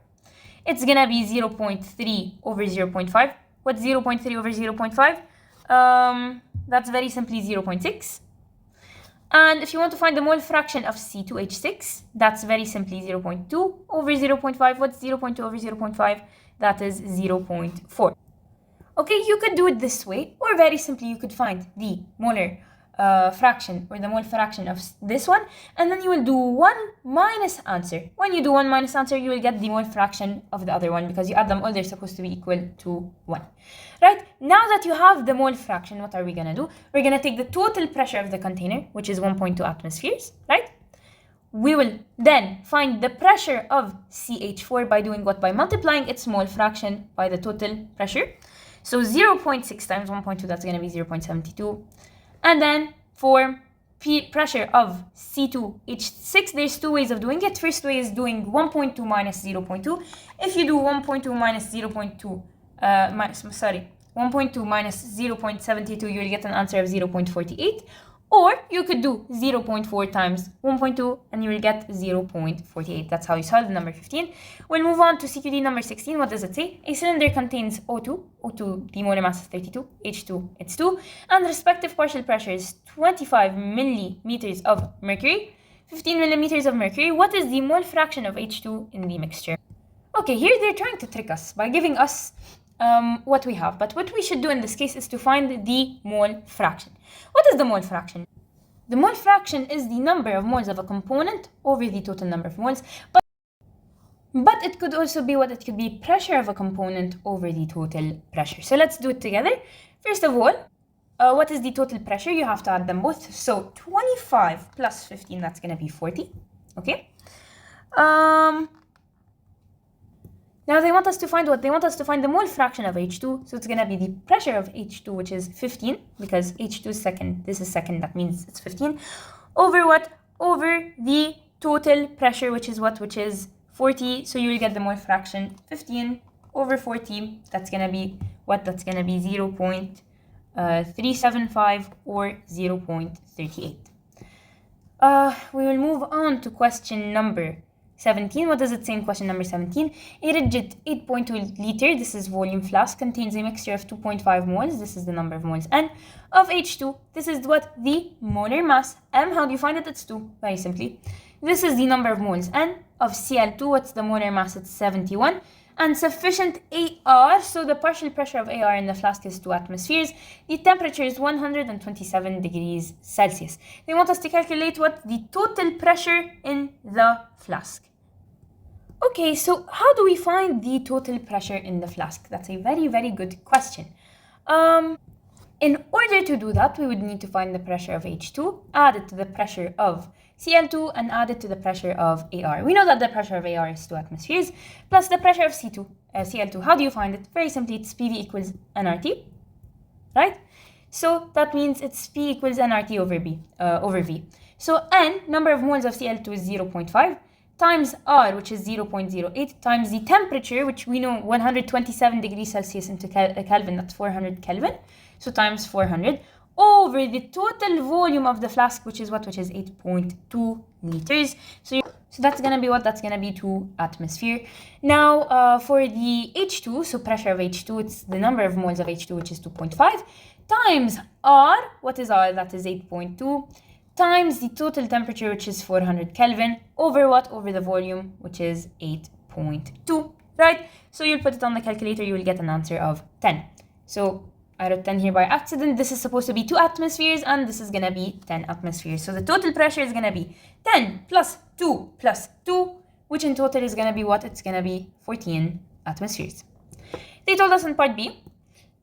It's going to be 0.3 over 0.5. What's 0.3 over 0.5? That's very simply 0.6. And if you want to find the mole fraction of C2H6, that's very simply 0.2 over 0.5. What's 0.2 over 0.5? That is 0.4. Okay, you could do it this way, or very simply you could find the molar fraction or the mole fraction of this one, and then you will do 1 minus answer. When you do 1 minus answer, you will get the mole fraction of the other one, because you add them all, they're supposed to be equal to 1. Right? Now that you have the mole fraction, what are we going to do? We're going to take the total pressure of the container, which is 1.2 atmospheres, right? We will then find the pressure of CH4 by doing what? By multiplying its mole fraction by the total pressure. So 0.6 times 1.2, that's going to be 0.72. And then for pressure of C2H6, there's two ways of doing it. First way is doing 1.2 minus 0.2. If you do 1.2 minus 0.2, 1.2 minus 0.72, you'll get an answer of 0.48. Or you could do 0.4 times 1.2 and you will get 0.48. That's how you solve number 15. We'll move on to CQD number 16. What does it say? A cylinder contains O2, the molar mass is 32, H2, it's 2, and the respective partial pressure is 25 millimeters of mercury, 15 millimeters of mercury. What is the mole fraction of H2 in the mixture? Okay, here they're trying to trick us by giving us what we have. But what we should do in this case is to find the mole fraction. What is the mole fraction? The mole fraction is the number of moles of a component over the total number of moles. But it could also be what? It could be pressure of a component over the total pressure. So let's do it together. First of all, what is the total pressure? You have to add them both. So 25 plus 15, that's going to be 40. Okay. Now they want us to find what? They want us to find the mole fraction of H2. So it's going to be the pressure of H2, which is 15, because H2 is second. This is second. That means it's 15. Over what? Over the total pressure, which is what? Which is 40. So you will get the mole fraction 15 over 40. That's going to be what? That's going to be 0.375 or 0.38. We will move on to question number 17. What does it say in question number 17? A rigid 8.2 liter, this is volume flask, contains a mixture of 2.5 moles, this is the number of moles, N, of H2. This is what? The molar mass, M. How do you find it? It's 2, very simply. This is the number of moles, N, of Cl2. What's the molar mass? It's 71. And sufficient AR, so the partial pressure of AR in the flask is 2 atmospheres. The temperature is 127 degrees Celsius. They want us to calculate what? The total pressure in the flask. Okay, so how do we find the total pressure in the flask? That's a very, very good question. In order to do that, we would need to find the pressure of H2, add it to the pressure of Cl2, and add it to the pressure of Ar. We know that the pressure of Ar is 2 atmospheres, plus the pressure of Cl2. How do you find it? Very simply, it's PV equals nRT, right? So that means it's P equals nRT over V. So N, number of moles of Cl2 is 0.5, times R, which is 0.08, times the temperature, which we know 127 degrees Celsius into Kelvin, that's 400 Kelvin. So times 400 over the total volume of the flask, which is 8.2 liters. So that's going to be what? That's going to be 2 atmosphere. Now, for the H2, so pressure of H2, it's the number of moles of H2, which is 2.5, times R, what is R? That is 8.2, times the total temperature, which is 400 Kelvin, over what? Over the volume, which is 8.2, right? So you'll put it on the calculator, you will get an answer of 10. So I wrote 10 here by accident. This is supposed to be 2 atmospheres, and this is going to be 10 atmospheres. So the total pressure is going to be 10 plus 2 plus 2, which in total is going to be what? It's going to be 14 atmospheres. They told us in part B,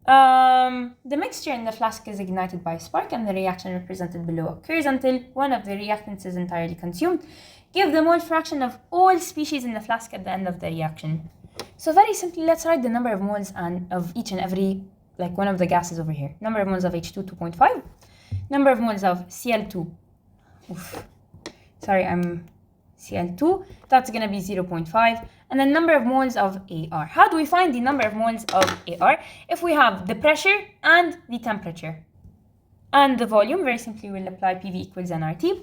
the mixture in the flask is ignited by a spark, and the reaction represented below occurs until one of the reactants is entirely consumed. Give the mole fraction of all species in the flask at the end of the reaction. So very simply, let's write the number of moles of each and every, like one of the gases over here. Number of moles of H2, 2.5. Number of moles of Cl2. Cl2. That's going to be 0.5. And then number of moles of Ar. How do we find the number of moles of Ar? If we have the pressure and the temperature and the volume, very simply we'll apply PV equals nRT.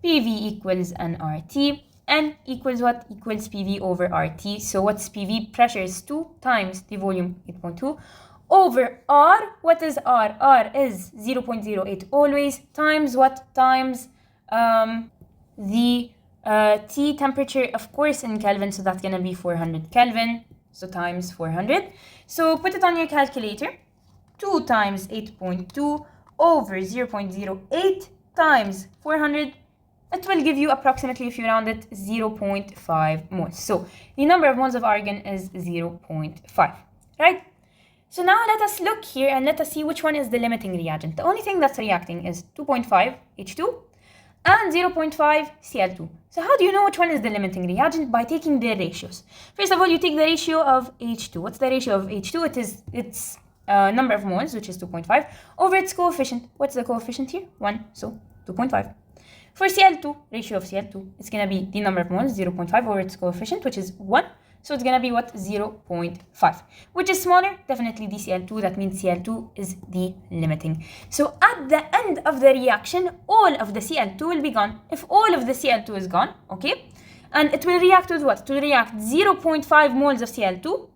PV equals nRT. N equals what? Equals PV over RT. So what's PV? Pressure is 2 times the volume, 8.2. Over R, what is R? R is 0.08 always, times what? Times the T temperature, of course, in Kelvin, so that's going to be 400 Kelvin, so times 400. So put it on your calculator, 2 times 8.2 over 0.08 times 400, it will give you approximately, if you round it, 0.5 moles. So the number of moles of argon is 0.5, right? So now let us look here and let us see which one is the limiting reagent. The only thing that's reacting is 2.5 H2 and 0.5 Cl2. So how do you know which one is the limiting reagent? By taking their ratios. First of all, you take the ratio of H2. What's the ratio of H2? It is its number of moles, which is 2.5, over its coefficient. What's the coefficient here? 1, so 2.5. For Cl2, ratio of Cl2, it's going to be the number of moles, 0.5, over its coefficient, which is 1. So it's going to be what? 0.5. Which is smaller? Definitely the Cl2. That means Cl2 is the limiting. So at the end of the reaction, all of the Cl2 will be gone. If all of the Cl2 is gone, okay, and it will react with what? It will react 0.5 moles of Cl2.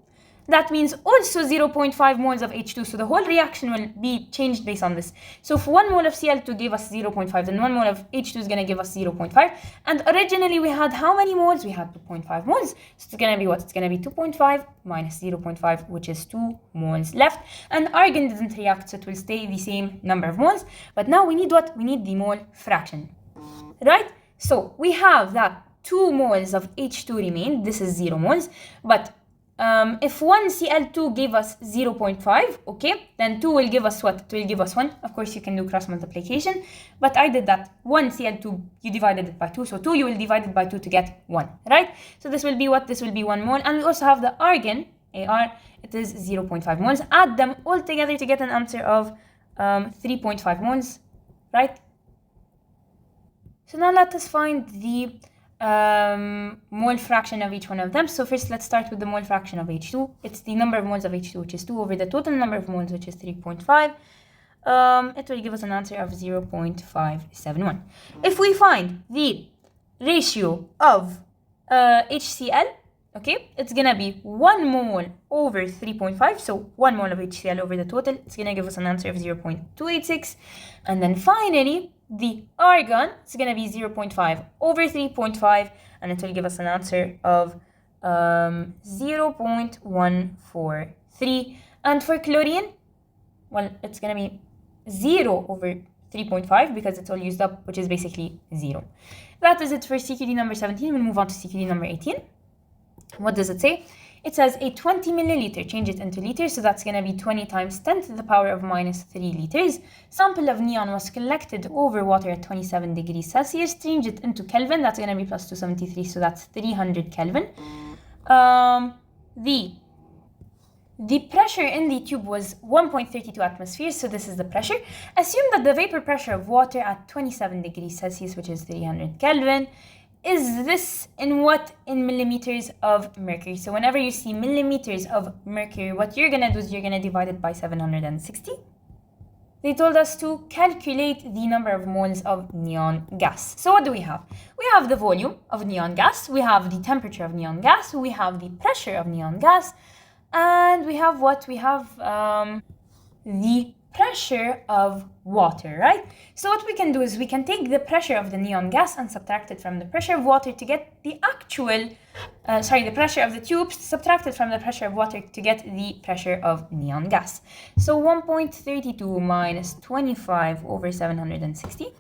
That means also 0.5 moles of H2. So the whole reaction will be changed based on this. So if 1 mole of Cl2 gave us 0.5, then 1 mole of H2 is going to give us 0.5. And originally we had how many moles? We had 2.5 moles. So it's going to be what? It's going to be 2.5 minus 0.5, which is 2 moles left. And argon didn't react, so it will stay the same number of moles. But now we need what? We need the mole fraction, right? So we have that 2 moles of H2 remain. This is 0 moles. But if 1 Cl2 gave us 0.5, okay, then 2 will give us what? It will give us 1. Of course, you can do cross multiplication, but I did that. 1 Cl2, you divided it by 2, so 2 you will divide it by 2 to get 1, right? So this will be what? This will be 1 mole. And we also have the argon, Ar, it is 0.5 moles. Add them all together to get an answer of 3.5 moles, right? So now let us find the mole fraction of each one of them. So first let's start with the mole fraction of H2. It's the number of moles of H2, which is 2, over the total number of moles, which is 3.5. It will give us an answer of 0.571. If we find the ratio of HCl, okay, it's gonna be 1 mole over 3.5, so 1 mole of HCl over the total. It's gonna give us an answer of 0.286. And then finally the argon is going to be 0.5 over 3.5, and it will give us an answer of 0.143. And for chlorine, well, it's going to be 0 over 3.5 because it's all used up, which is basically 0. That is it for CQD number 17. We'll move on to CQD number 18. What does it say? It says a 20 milliliter, change it into liters, so that's going to be 20 times 10 to the power of minus 3 liters. Sample of neon was collected over water at 27 degrees Celsius. Change it into Kelvin, that's going to be plus 273, so that's 300 Kelvin. The pressure in the tube was 1.32 atmospheres, so this is the pressure. Assume that the vapor pressure of water at 27 degrees Celsius, which is 300 Kelvin, is this in what? In millimeters of mercury. So whenever you see millimeters of mercury, what you're gonna do is you're gonna divide it by 760. They told us to calculate the number of moles of neon gas. So what do we have? We have the volume of neon gas, we have the temperature of neon gas, we have the pressure of neon gas, and we have what? We have the pressure of water, right? So what we can do is we can take the pressure of the neon gas and subtract it from the pressure of water to get the actual, the pressure of the tube, subtracted from the pressure of water to get the pressure of neon gas. So 1.32 minus 25 over 760.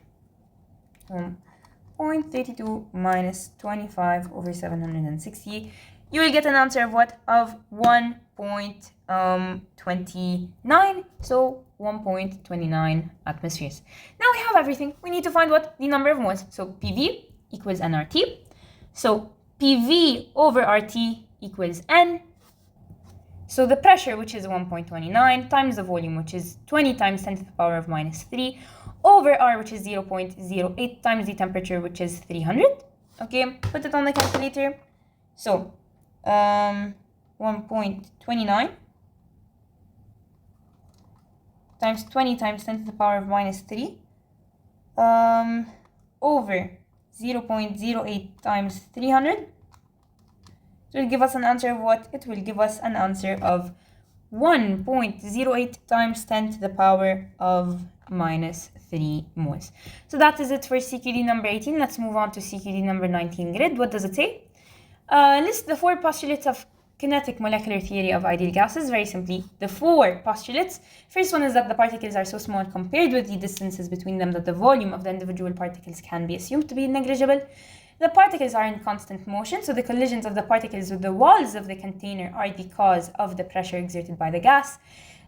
1.32 minus 25 over 760. You will get an answer of what? Of 1.29. So 1.29 atmospheres. Now we have everything. We need to find what? The number of moles. So PV equals nRT. So PV over RT equals N. So the pressure, which is 1.29, times the volume, which is 20 times 10 to the power of minus 3, over R, which is 0.08, times the temperature, which is 300. Okay, put it on the calculator. So 1.29 times 20 times 10 to the power of minus 3 over 0.08 times 300. It will give us an answer of what? It will give us an answer of 1.08 times 10 to the power of minus 3 moles. So that is it for CQD number 18. Let's move on to CQD number 19 grid. What does it say? List the 4 postulates of kinetic molecular theory of ideal gases. Very simply, the 4 postulates. First one is that the particles are so small compared with the distances between them that the volume of the individual particles can be assumed to be negligible. The particles are in constant motion, so the collisions of the particles with the walls of the container are the cause of the pressure exerted by the gas.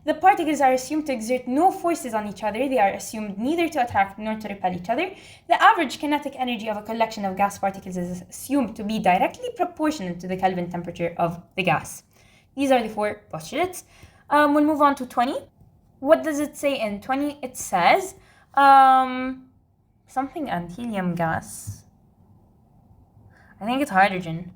The particles are assumed to exert no forces on each other. They are assumed neither to attract nor to repel each other. The average kinetic energy of a collection of gas particles is assumed to be directly proportional to the Kelvin temperature of the gas. These are the 4 postulates. We'll move on to 20. What does it say in 20? It says something and helium gas. I think it's hydrogen.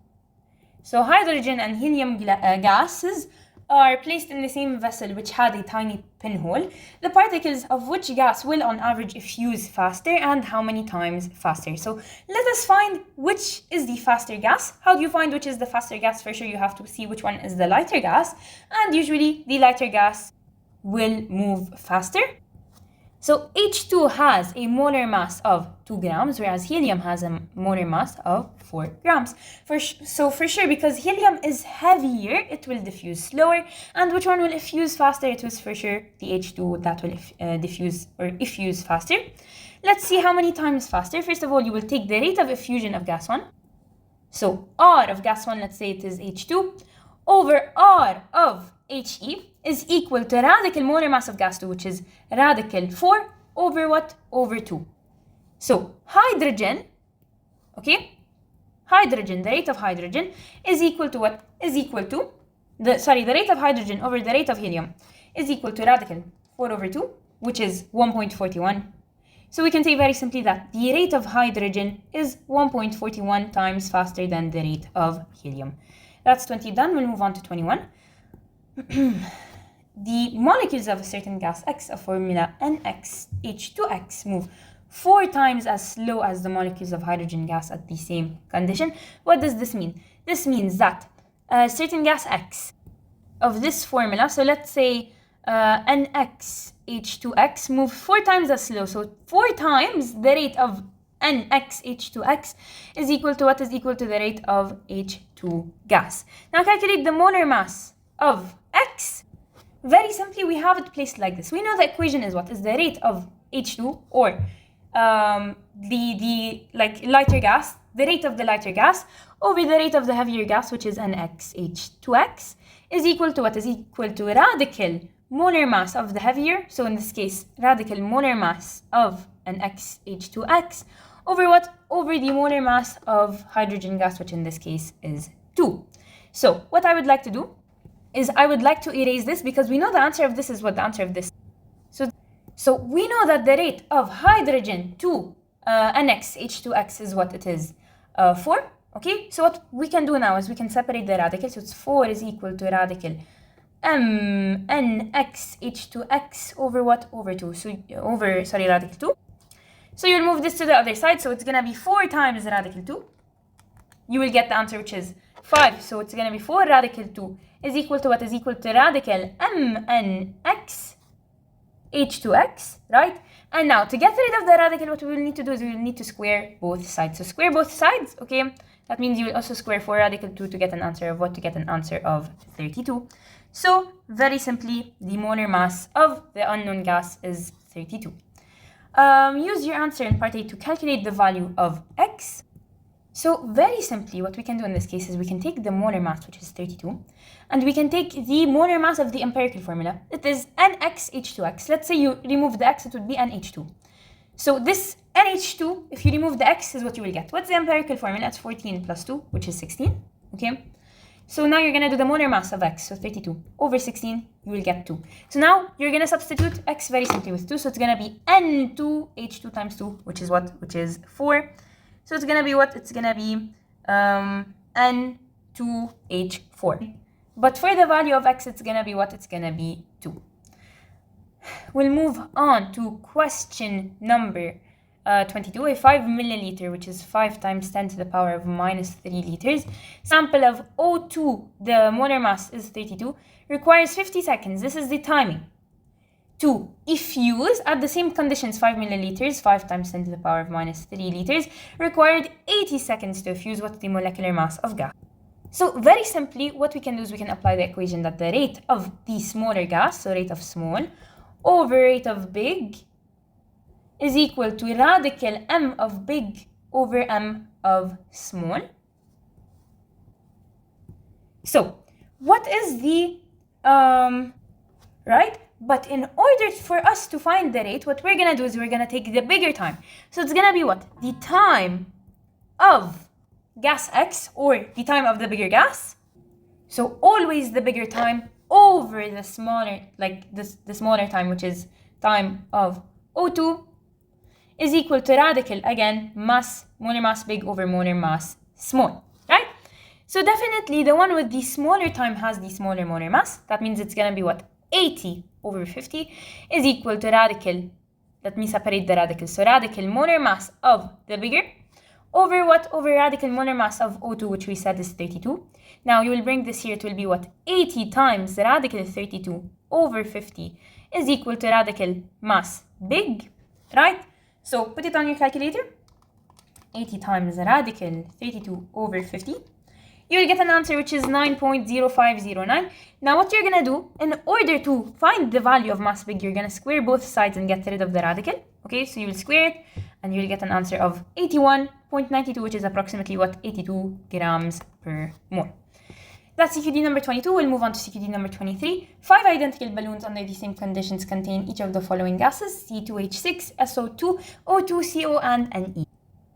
So hydrogen and helium gases are placed in the same vessel which had a tiny pinhole. The particles of which gas will on average effuse faster and how many times faster? So let us find which is the faster gas. How do you find which is the faster gas? For sure you have to see which one is the lighter gas, and usually the lighter gas will move faster. So H2 has a molar mass of 2 grams, whereas helium has a molar mass of 4 grams. So for sure, because helium is heavier, it will diffuse slower. And which one will effuse faster? It was for sure the H2 that will effuse faster. Let's see how many times faster. First of all, you will take the rate of effusion of gas 1. So R of gas 1, let's say it is H2, over R of He is equal to radical molar mass of gas 2, which is radical 4 over what? Over 2. So hydrogen, okay? Hydrogen, the rate of hydrogen is equal to what? Is equal to, the rate of hydrogen over the rate of helium is equal to radical 4 over 2, which is 1.41. So we can say very simply that the rate of hydrogen is 1.41 times faster than the rate of helium. That's 20 done. We'll move on to 21. The molecules of a certain gas X of formula NXH2X move 4 times as slow as the molecules of hydrogen gas at the same condition. What does this mean? This means that a certain gas X of this formula, so let's say NXH2X move 4 times as slow. So 4 times the rate of NXH2X is equal to what? Is equal to the rate of H2 gas. Now calculate the molar mass of X. Very simply, we have it placed like this. We know the equation is what? Is the rate of H2 or the like lighter gas, the rate of the lighter gas over the rate of the heavier gas, which is NXH2X, is equal to what? Is equal to radical molar mass of the heavier, so in this case, radical molar mass of an NXH2X over what? Over the molar mass of hydrogen gas, which in this case is 2. So what I would like to do is I would like to erase this because we know the answer of this is what the answer of this. So we know that the rate of hydrogen to NXH2X is what it is, 4. Okay, so what we can do now is we can separate the radical. So it's 4 is equal to radical NXH2X over what? Over 2. So radical 2. So you'll move this to the other side. So it's going to be 4 times radical 2. You will get the answer, which is 5. So it's going to be 4 radical 2 is equal to what? Is equal to radical MNXH2X, right? And now to get rid of the radical, what we will need to do is we will need to square both sides. So square both sides, okay? That means you will also square 4 radical 2 to get an answer of what? To get an answer of 32. So very simply, the molar mass of the unknown gas is 32. Use your answer in part A to calculate the value of X. So very simply, what we can do in this case is we can take the molar mass, which is 32, and we can take the molar mass of the empirical formula. It is NXH2X. Let's say you remove the X, it would be NH2. So this NH2, if you remove the X, is what you will get. What's the empirical formula? It's 14 plus 2, which is 16, okay? So now you're going to do the molar mass of X, so 32 over 16, you will get 2. So now you're going to substitute X very simply with 2, so it's going to be N2H2 times 2, which is what? Which is 4. So it's going to be what? It's going to be N2H4. But for the value of X, it's going to be what? It's going to be 2. We'll move on to question number 22. A 5 milliliter, which is 5 times 10 to the power of minus 3 liters, sample of O2, the molar mass is 32, requires 50 seconds. This is the timing. To effuse at the same conditions, 5 milliliters, 5 times 10 to the power of minus 3 liters, required 80 seconds to effuse. What's the molecular mass of gas? So very simply, what we can do is we can apply the equation that the rate of the smaller gas, so rate of small, over rate of big, is equal to radical m of big over m of small. So what is the, right? But in order for us to find the rate, what we're going to do is we're going to take the bigger time. So it's going to be what? The time of gas X, or the time of the bigger gas. So always the bigger time over the smaller, like the smaller time, which is time of O2, is equal to radical, again, mass, molar mass big over molar mass small, right? So definitely the one with the smaller time has the smaller molar mass. That means it's going to be what? 80 over 50 is equal to radical, let me separate the radicals. So radical molar mass of the bigger over what? Over radical molar mass of O2, which we said is 32. Now you will bring this here, it will be what? 80 times radical 32 over 50 is equal to radical mass big, right? So put it on your calculator. 80 times radical 32 over 50. You will get an answer which is 9.0509. Now what you're going to do, in order to find the value of mass big, you're going to square both sides and get rid of the radical. Okay, so you will square it and you'll get an answer of 81.92, which is approximately what? 82 grams per mole. That's CQD number 22. We'll move on to CQD number 23. 5 identical balloons under the same conditions contain each of the following gases: C2H6, SO2, O2, CO, and Ne.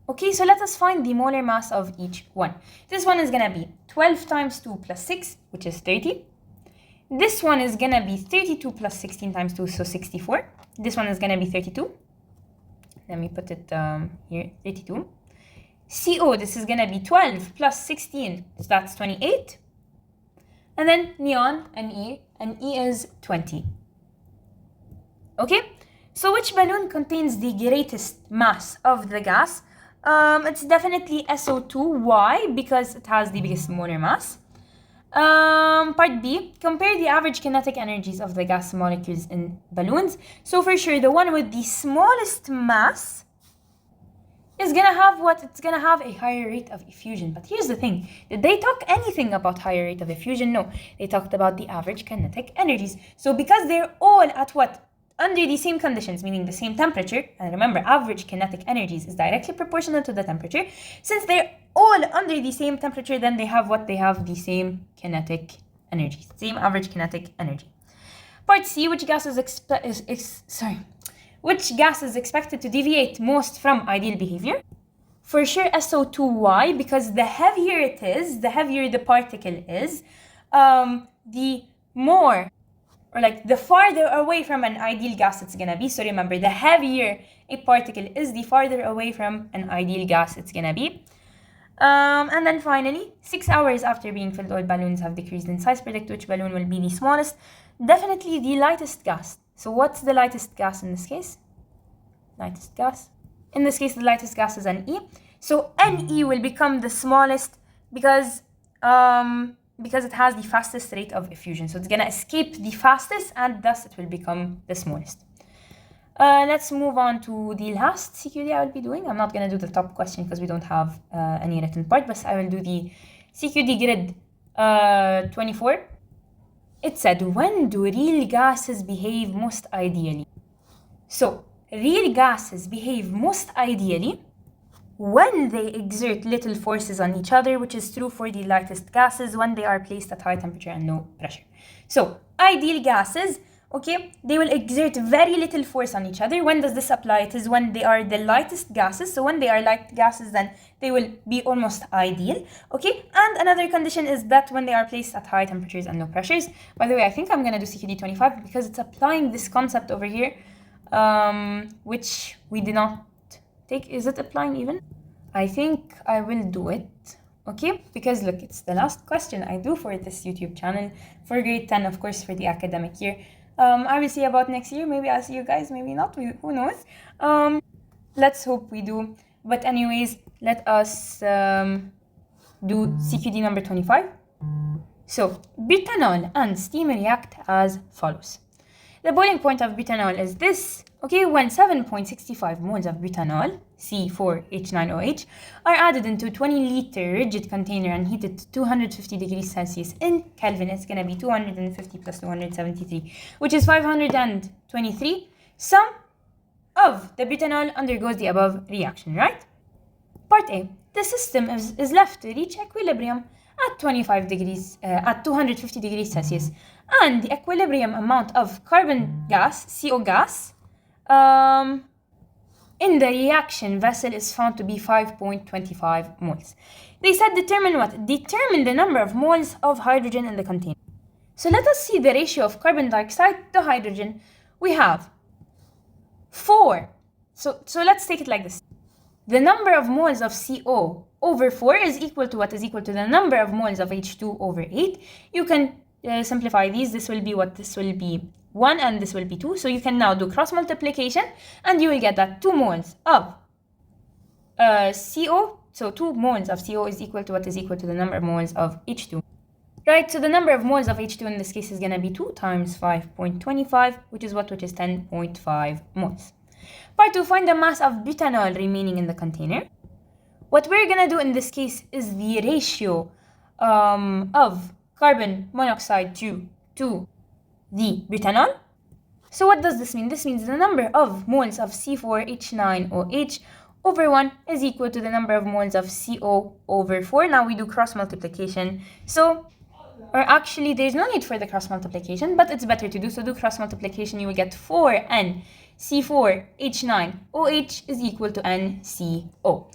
Okay, so let us find the molar mass of each one. This one is going to be 12 times 2 plus 6, which is 30. This one is going to be 32 plus 16 times 2, so 64. This one is going to be 32. Let me put it here, 32. CO, this is going to be 12 plus 16, so that's 28. And then neon, Ne is 20. Okay, so which balloon contains the greatest mass of the gas? It's definitely SO2. Why? Because it has the biggest molar mass. Part B, compare the average kinetic energies of the gas molecules in balloons. So for sure, the one with the smallest mass is gonna have what? It's gonna have a higher rate of effusion. But here's the thing, did they talk anything about higher rate of effusion? No, they talked about the average kinetic energies. So because they're all at what? under the same conditions, meaning the same temperature, and remember, average kinetic energies is directly proportional to the temperature. Since they're all under the same temperature, then they have what? They have the same kinetic energies, same average kinetic energy. Part C, which gas is expected to deviate most from ideal behavior? For sure SO2. Why? Because the heavier it is, the heavier the particle is, the more, or like the farther away from an ideal gas it's gonna be. So remember, the heavier a particle is, the farther away from an ideal gas it's gonna be. And then finally, 6 hours after being filled, all balloons have decreased in size. Predict which balloon will be the smallest. Definitely the lightest gas. So what's the lightest gas in this case? Lightest gas. In this case, the lightest gas is Ne. So Ne will become the smallest because it has the fastest rate of effusion. So it's gonna escape the fastest, and thus it will become the smallest. Let's move on to the last CQD I will be doing. I'm not gonna do the top question because we don't have any written part, but I will do the CQD grid 24. It said, when do real gases behave most ideally? So real gases behave most ideally when they exert little forces on each other, which is true for the lightest gases when they are placed at high temperature and low pressure. So ideal gases, okay, they will exert very little force on each other. When does this apply? It is when they are the lightest gases. So when they are light gases, then they will be almost ideal, okay? And another condition is that when they are placed at high temperatures and low pressures. By the way, I think I'm gonna do CQD 25 because it's applying this concept over here, which we did not take. Is it applying even? I think I will do it, okay? Because look, it's the last question I do for this YouTube channel for grade 10, of course, for the academic year. I will see about next year. Maybe I'll see you guys, maybe not, who knows? Let's hope we do. But anyways, let us do CQD number 25. So butanol and steam react as follows. The boiling point of butanol is this, okay, when 7.65 moles of butanol, C4H9OH, are added into 20-liter rigid container and heated to 250 degrees Celsius in Kelvin. It's going to be 250 plus 273, which is 523. Some of the butanol undergoes the above reaction, right? Part A, the system is left to reach equilibrium at 25 degrees, at 250 degrees Celsius, and the equilibrium amount of carbon gas, CO gas, in the reaction vessel is found to be 5.25 moles. They said determine what? Determine the number of moles of hydrogen in the container. So let us see the ratio of carbon dioxide to hydrogen. We have 4. So let's take it like this. The number of moles of CO over 4 is equal to what? Is equal to the number of moles of H2 over 8. You can simplify these. This will be what? This will be 1 and this will be 2. So you can now do cross multiplication and you will get that 2 moles of CO. So 2 moles of CO is equal to what? Is equal to the number of moles of H2. Right, so the number of moles of H2 in this case is going to be 2 times 5.25, which is what? Which is 10.5 moles. Part 2, find the mass of butanol remaining in the container. What we're going to do in this case is the ratio of carbon monoxide to the butanol. So what does this mean? This means the number of moles of C4H9OH over 1 is equal to the number of moles of CO over 4. Now we do cross multiplication. So, or actually there's no need for the cross multiplication, but it's better to do. So do cross multiplication, you will get 4N C4H9OH is equal to NCO.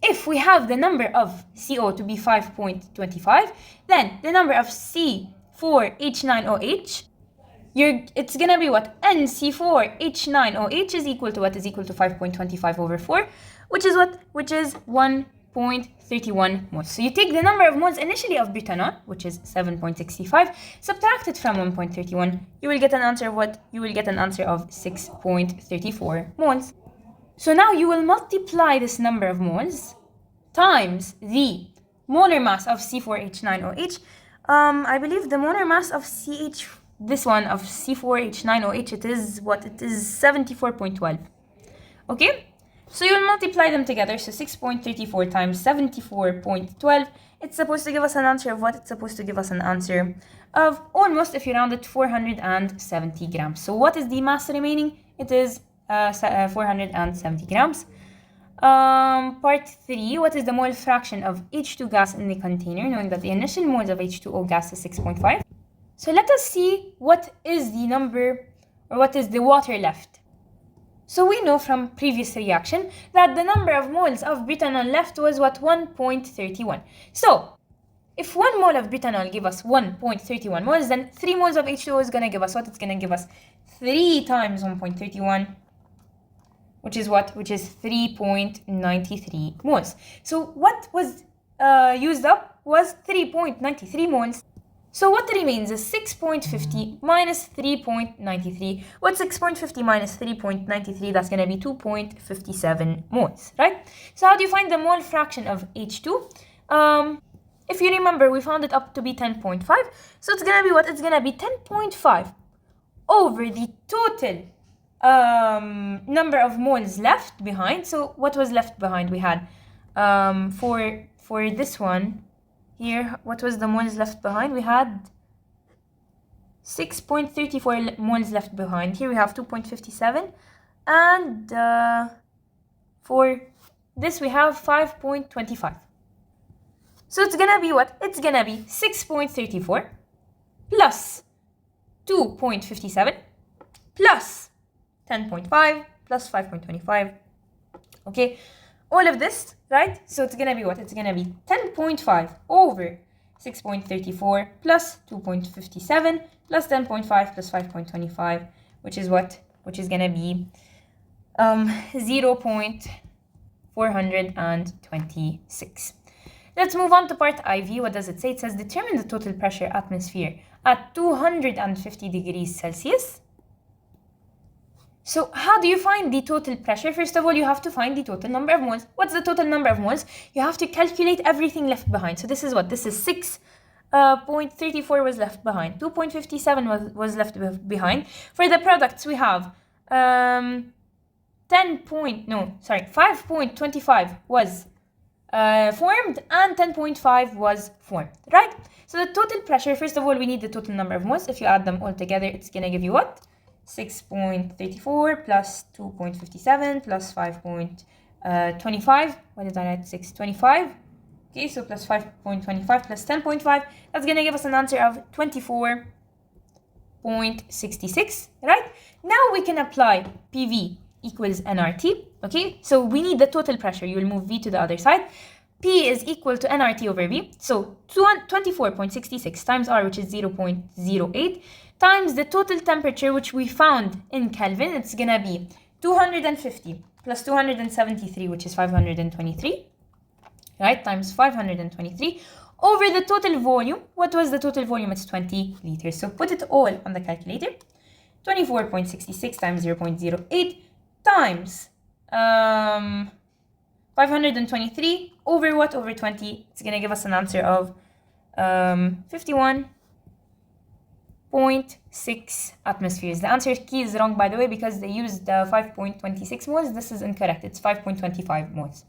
If we have the number of CO to be 5.25, then the number of C4H9OH, it's gonna be what? NC4H9OH is equal to what? Is equal to 5.25 over 4, which is what? Which is 1.31 moles. So you take the number of moles initially of butanol, which is 7.65, subtract it from 1.31, you will get an answer of what? You will get an answer of 6.34 moles. So now you will multiply this number of moles times the molar mass of C4H9OH. I believe the molar mass of this one of C4H9OH, it is what? It is 74.12. Okay? So you'll multiply them together. So 6.34 times 74.12. It's supposed to give us an answer of what? It's supposed to give us an answer of almost, if you round it, 470 grams. So what is the mass remaining? It is 470 grams. Part 3, what is the mole fraction of H2 gas in the container, knowing that the initial moles of H2O gas is 6.5. So let us see what is the number, or what is the water left. So we know from previous reaction that the number of moles of butanol left was what? 1.31. So if 1 mole of butanol give us 1.31 moles, then 3 moles of H2O is going to give us what? It's going to give us 3 times 1.31, which is what? Which is 3.93 moles. So what was used up was 3.93 moles. So what remains is 6.50 minus 3.93. What's 6.50 minus 3.93? That's going to be 2.57 moles, right? So how do you find the mole fraction of H2? If you remember, we found it up to be 10.5. So it's going to be what? It's going to be 10.5 over the total number of moles left behind. So what was left behind? We had for this one here, what was the moles left behind? We had 6.34 moles left behind. Here we have 2.57, and for this we have 5.25. So it's gonna be what? It's gonna be 6.34 plus 2.57 plus 10.5 plus 5.25. Okay, all of this, right? So it's gonna be what? It's gonna be 10.5 over 6.34 plus 2.57 plus 10.5 plus 5.25, which is what? Which is gonna be 0.426. Let's move on to part IV. What does it say? It says determine the total pressure atmosphere at 250 degrees Celsius. So how do you find the total pressure? First of all, you have to find the total number of moles. What's the total number of moles? You have to calculate everything left behind. So this is what? This is 6.34 was left behind. 2.57 was left behind. For the products, we have 5.25 was formed, and 10.5 was formed, right? So the total pressure, first of all, we need the total number of moles. If you add them all together, it's going to give you what? 6.34 plus 2.57 plus 5.25. What did I write? 6.25. Okay, so plus 5.25 plus 10.5. That's going to give us an answer of 24.66, right? Now we can apply PV equals nRT. Okay, so we need the total pressure. You will move V to the other side. P is equal to nRT over V. So 24.66 times R, which is 0.08, times the total temperature, which we found in Kelvin. It's going to be 250 plus 273, which is 523, right? Times 523 over the total volume. What was the total volume? It's 20 liters. So put it all on the calculator. 24.66 times 0.08 times 523 over what? Over 20. It's going to give us an answer of 51.6 atmospheres. The answer key is wrong, by the way, because they used 5.26 moles. This is incorrect. It's 5.25 moles.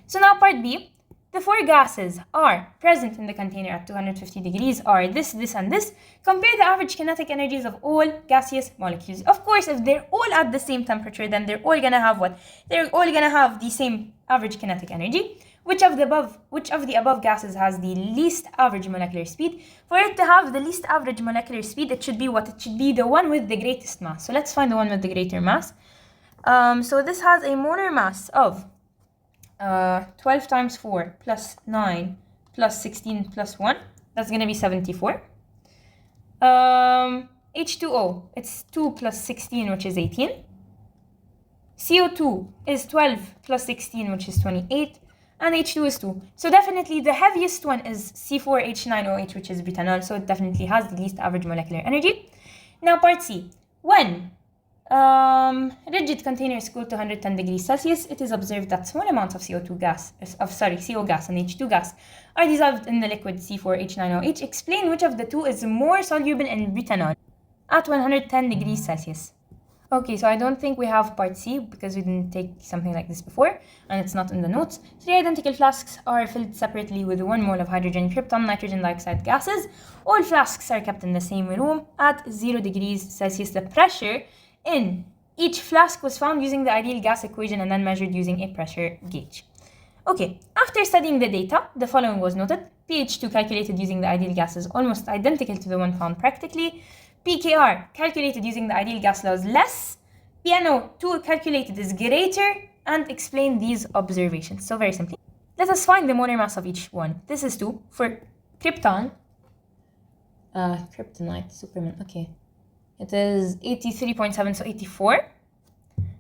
So now part B. The four gases are present in the container at 250 degrees are this, and this. Compare the average kinetic energies of all gaseous molecules. Of course, if they're all at the same temperature, then they're all gonna have what? They're all gonna have the same average kinetic energy. Which of the above gases has the least average molecular speed? For it to have the least average molecular speed, it should be what? It should be the one with the greatest mass. So let's find the one with the greater mass. So this has a molar mass of 12 times 4 plus 9 plus 16 plus 1. That's going to be 74. H2O, it's 2 plus 16, which is 18. CO2 is 12 plus 16, which is 28. And H2 is 2. So definitely the heaviest one is C4H9OH, which is butanol. So it definitely has the least average molecular energy. Now part C. When rigid container is cooled to 110 degrees Celsius, it is observed that small amounts of CO gas and H2 gas are dissolved in the liquid C4H9OH. Explain which of the two is more soluble in butanol at 110 degrees Celsius. Okay, so I don't think we have part C because we didn't take something like this before, and it's not in the notes. 3 identical flasks are filled separately with 1 mole of hydrogen, krypton, nitrogen dioxide gases. All flasks are kept in the same room at 0 degrees Celsius. The pressure in each flask was found using the ideal gas equation and then measured using a pressure gauge. Okay, after studying the data, the following was noted. pH2 calculated using the ideal gas is almost identical to the one found practically. pKr calculated using the ideal gas law is less. PNO2 calculated is greater, and explain these observations. So very simply, let us find the molar mass of each one. This is 2 for krypton. Kryptonite, Superman, okay. It is 83.7, so 84.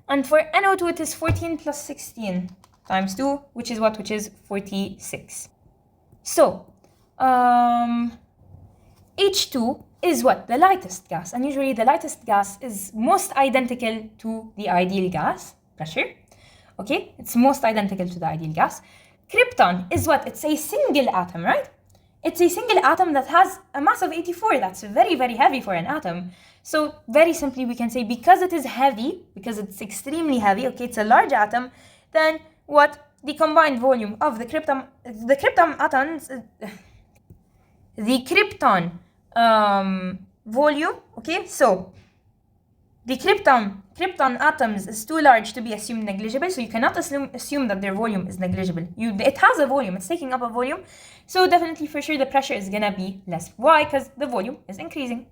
And for NO2, it is 14 plus 16 times 2, which is what? Which is 46. So, H2 is what? The lightest gas. And usually the lightest gas is most identical to the ideal gas pressure. Okay, it's most identical to the ideal gas. Krypton is what? It's a single atom, right? It's a single atom that has a mass of 84. That's very, very heavy for an atom. So very simply, we can say because it is heavy, because it's extremely heavy, okay, it's a large atom, then what? The combined volume of the krypton atoms, the krypton volume, okay, so the krypton atoms is too large to be assumed negligible, so you cannot assume that their volume is negligible. It has a volume, it's taking up a volume, so definitely for sure the pressure is gonna be less. Why? Because the volume is increasing.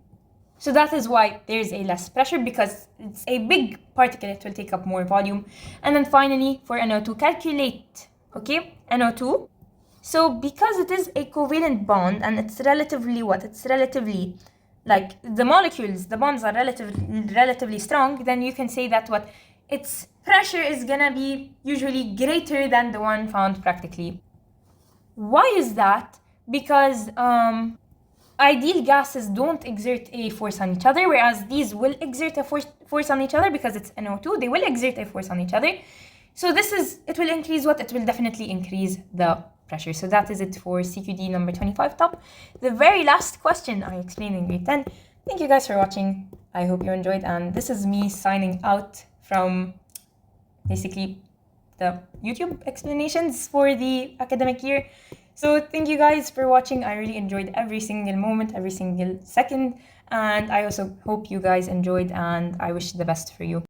So that is why there's a less pressure, because it's a big particle, it will take up more volume. And then finally, for NO2, calculate, okay, NO2. So because it is a covalent bond and it's relatively what? It's relatively, like the molecules, the bonds are relatively strong, then you can say that what? Its pressure is gonna be usually greater than the one found practically. Why is that? Because ideal gases don't exert a force on each other, whereas these will exert a force on each other because it's NO2. They will exert a force on each other. So it will increase what? It will definitely increase the pressure. So that is it for CQD number 25 top. The very last question I explained in grade 10. Thank you guys for watching. I hope you enjoyed, and this is me signing out from basically the YouTube explanations for the academic year. So thank you guys for watching. I really enjoyed every single moment, every single second, and I also hope you guys enjoyed, and I wish the best for you.